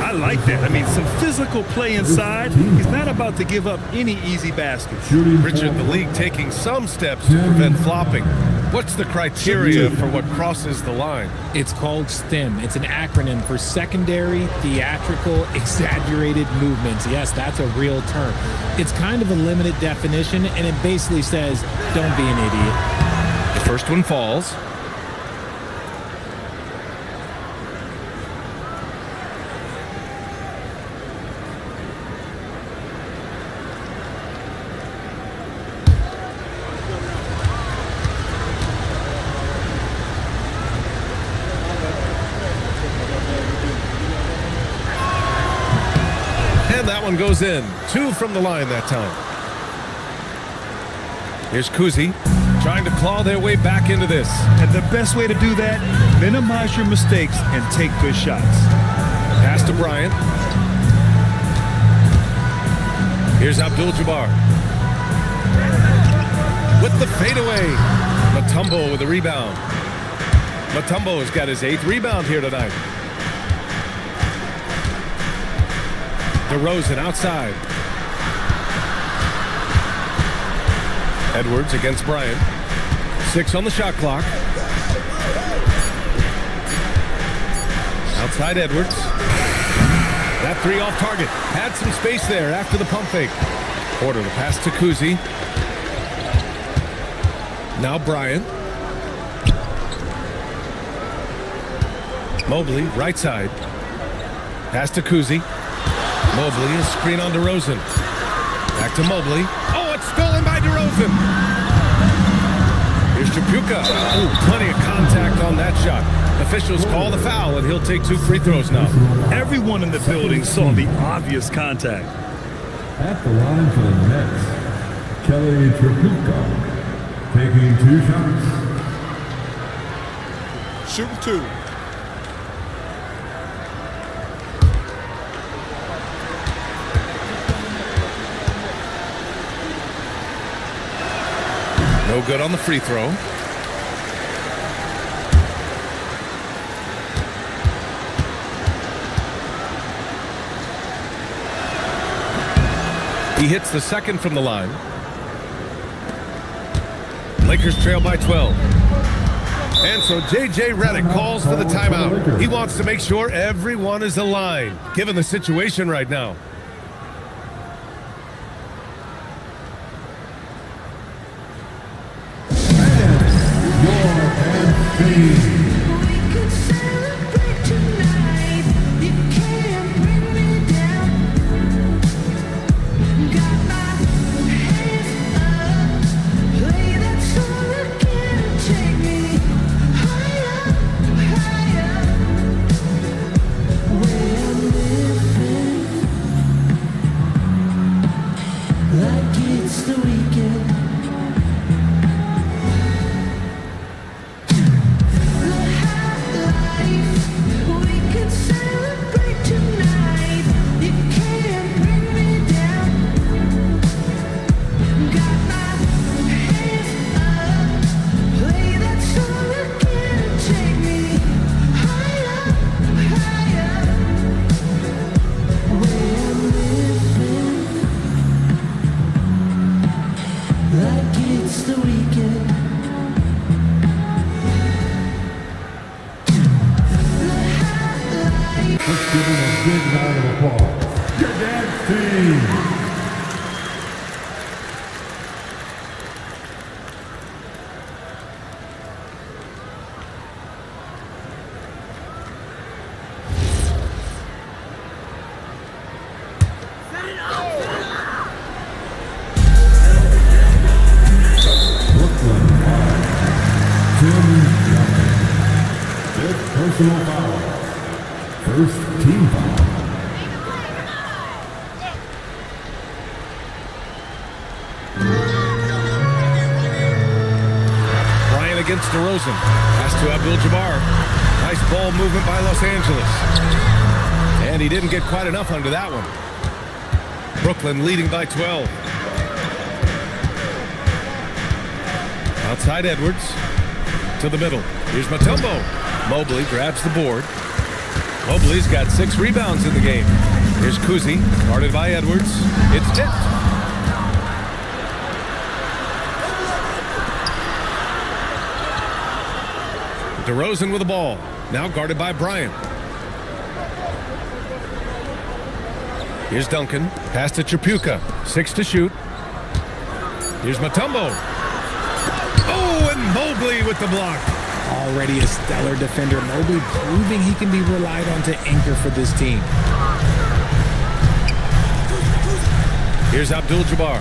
I like that. I mean, some physical play inside. He's not about to give up any easy baskets. Richard, the league taking some steps to prevent flopping. What's the criteria for what crosses the line? It's called STEM. It's an acronym for secondary, theatrical, exaggerated movements. Yes, that's a real term. It's kind of a limited definition, and it basically says, don't be an idiot. The first one falls. And that one goes in. 2 from the line that time. Here's Kuzi trying to claw their way back into this. And the best way to do that, minimize your mistakes and take good shots. Pass to Bryant. Here's Abdul-Jabbar. With the fadeaway. Mutombo with the rebound. Mutombo has got his 8th rebound here tonight. DeRozan outside. Edwards against Bryant. 6 on the shot clock. Outside Edwards. That 3 off target. Had some space there after the pump fake. Porter the pass to Kuzi. Now Bryant. Mobley, right side. Pass to Kuzi. Mobley, a screen on DeRozan. Back to Mobley. Oh, it's stolen by DeRozan. Here's Chapuka. Ooh, plenty of contact on that shot. Officials call the foul, and he'll take 2 free throws now. Everyone in the building saw the obvious contact. At the line for the Nets, Kelly Tripucka taking 2 shots. Shooting 2. No good on the free throw. He hits the second from the line. Lakers trail by 12. And so J.J. Redick calls for the timeout. He wants to make sure everyone is aligned, given the situation right now. Personal foul. First team foul. Bryant against DeRozan. Pass to Abdul-Jabbar. Nice ball movement by Los Angeles. And he didn't get quite enough under that one. Brooklyn leading by 12. Outside Edwards. To the middle. Here's Mutombo. Mobley grabs the board. Mobley's got 6 rebounds in the game. Here's Kuzi, guarded by Edwards. It's tipped. DeRozan with the ball. Now guarded by Bryant. Here's Duncan. Pass to Chapuka. 6 to shoot. Here's Mutombo. Oh, and Mobley with the block. Already a stellar defender, Mobley proving he can be relied on to anchor for this team. Here's Abdul-Jabbar.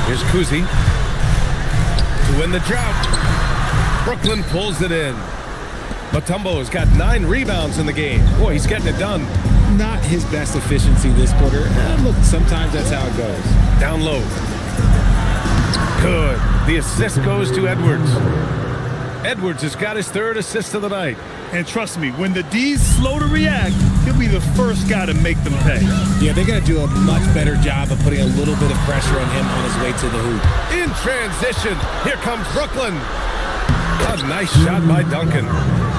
Here's Kuzi to win the drought. Brooklyn pulls it in. Mutombo has got 9 rebounds in the game. Boy, he's getting it done. Not his best efficiency this quarter. Look, sometimes that's how it goes. Down low. Good. The assist goes to Edwards. Edwards has got his 3rd assist of the night. And trust me, when the D's slow to react, he'll be the first guy to make them pay. Yeah, they got to do a much better job of putting a little bit of pressure on him on his way to the hoop. In transition, here comes Brooklyn. A nice shot by Duncan.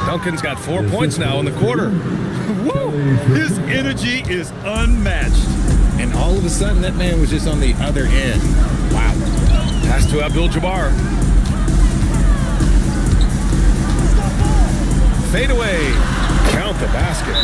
Duncan's got 4 points now in the quarter. Woo! His energy is unmatched. And all of a sudden, that man was just on the other end. Wow. Pass to Abdul-Jabbar. Fade away. Count the basket.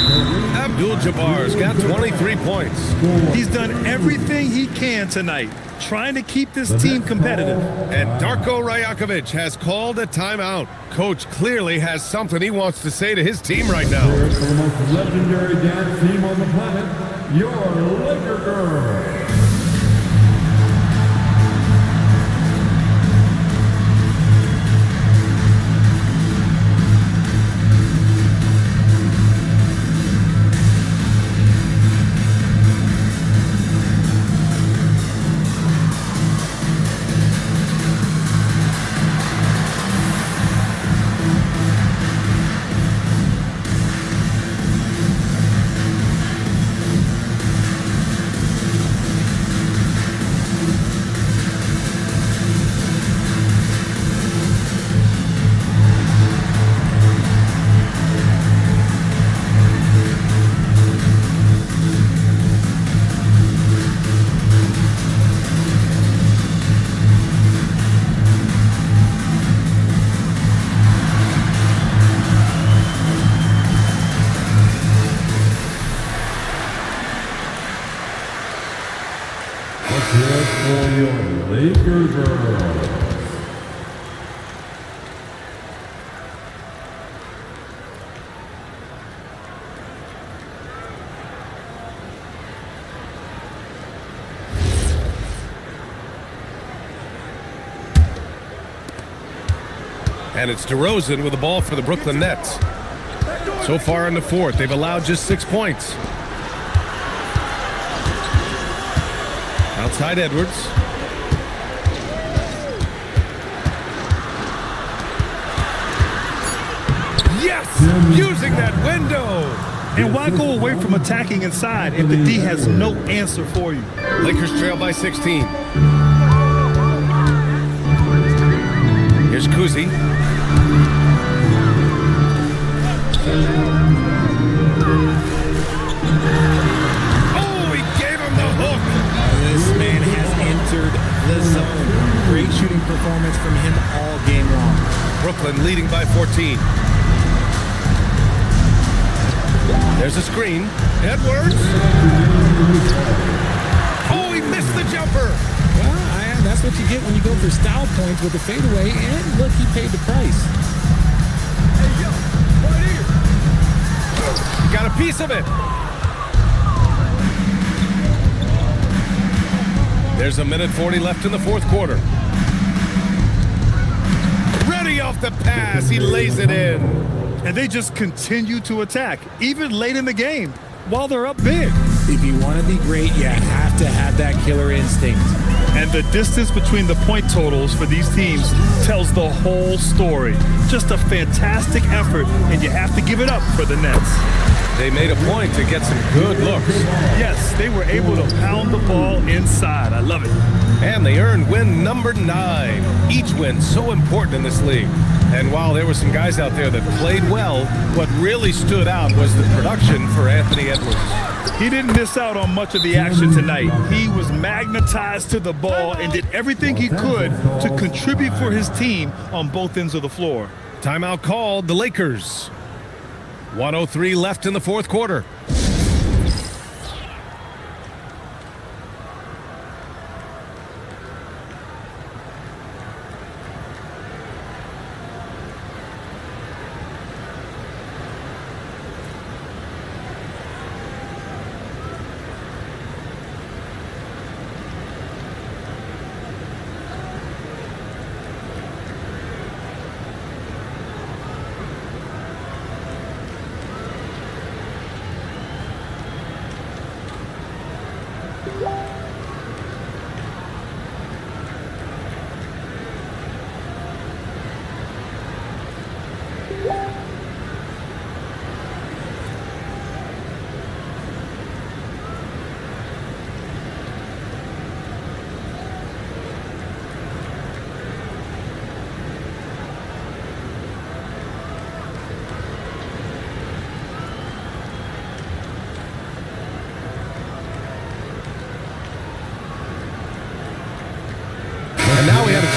Abdul-Jabbar's got 23 points. He's done everything he can tonight, trying to keep this team competitive. And Darko Rajakovic has called a timeout. Coach clearly has something he wants to say to his team right now. Here's for the most legendary dance team on the planet, your Laker Girls. Here's for your Laker Girls. And it's DeRozan with the ball for the Brooklyn Nets. So far in the fourth, they've allowed just 6 points. Outside Edwards. Yes! Using that window! And why go away from attacking inside if the D has no answer for you? Lakers trail by 16. Here's Kuzi. Oh, he gave him the hook. This man has entered the zone. Great shooting performance from him all game long. Brooklyn leading by 14. There's a screen. Edwards. Oh, he missed the jumper. Well, that's what you get when you go for style points with the fadeaway. And look, he paid the price. He got a piece of it. There's a minute 40 left in the fourth quarter. Ready off the pass. He lays it in. And they just continue to attack, even late in the game, while they're up big. If you want to be great, you have to have that killer instinct. And the distance between the point totals for these teams tells the whole story. Just a fantastic effort, and you have to give it up for the Nets. They made a point to get some good looks. Yes, they were able to pound the ball inside. I love it. And they earned win number 9. Each win so important in this league. And while there were some guys out there that played well, what really stood out was the production for Anthony Edwards. He didn't miss out on much of the action tonight. He was magnetized to the ball and did everything he could to contribute for his team on both ends of the floor. Timeout called, the Lakers. 1:03 left in the fourth quarter.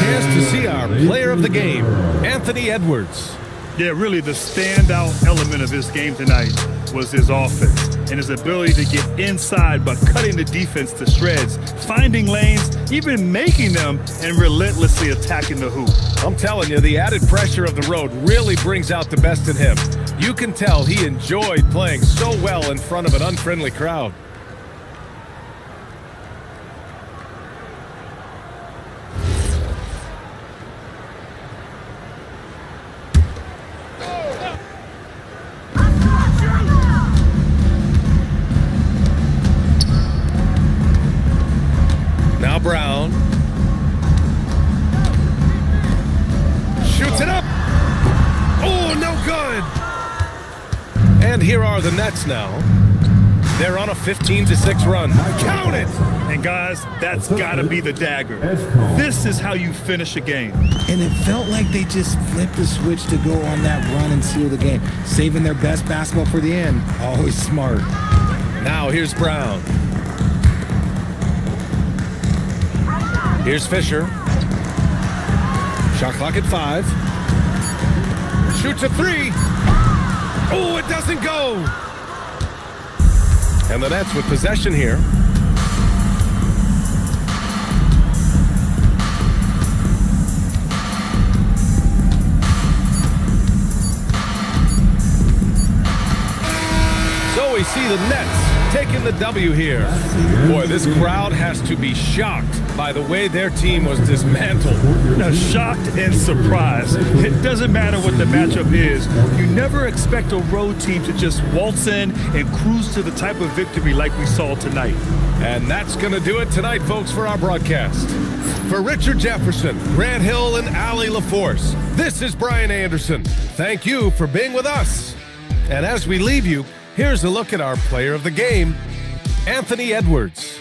chance to see our player of the game, Anthony Edwards. Yeah, really the standout element of his game tonight was his offense and his ability to get inside by cutting the defense to shreds, finding lanes, even making them, and relentlessly attacking the hoop. I'm telling you, the added pressure of the road really brings out the best in him. You can tell he enjoyed playing so well in front of an unfriendly crowd. Now Brown shoots it up. Oh, no good. And here are the Nets now. They're on a 15-6 run. Count it. And guys, that's got to be the dagger. This is how you finish a game. And it felt like they just flipped the switch to go on that run and seal the game, saving their best basketball for the end. Always smart. Now here's Brown. Here's Fisher. Shot clock at 5. Shoots a 3. Oh, it doesn't go. And the Nets with possession here. So we see the Nets taking the W here. Boy, this crowd has to be shocked by the way their team was dismantled. Now, shocked and surprised. It doesn't matter what the matchup is. You never expect a road team to just waltz in and cruise to the type of victory like we saw tonight. And that's going to do it tonight, folks, for our broadcast. For Richard Jefferson, Grant Hill, and Allie LaForce, this is Brian Anderson. Thank you for being with us. And as we leave you, here's a look at our player of the game, Anthony Edwards.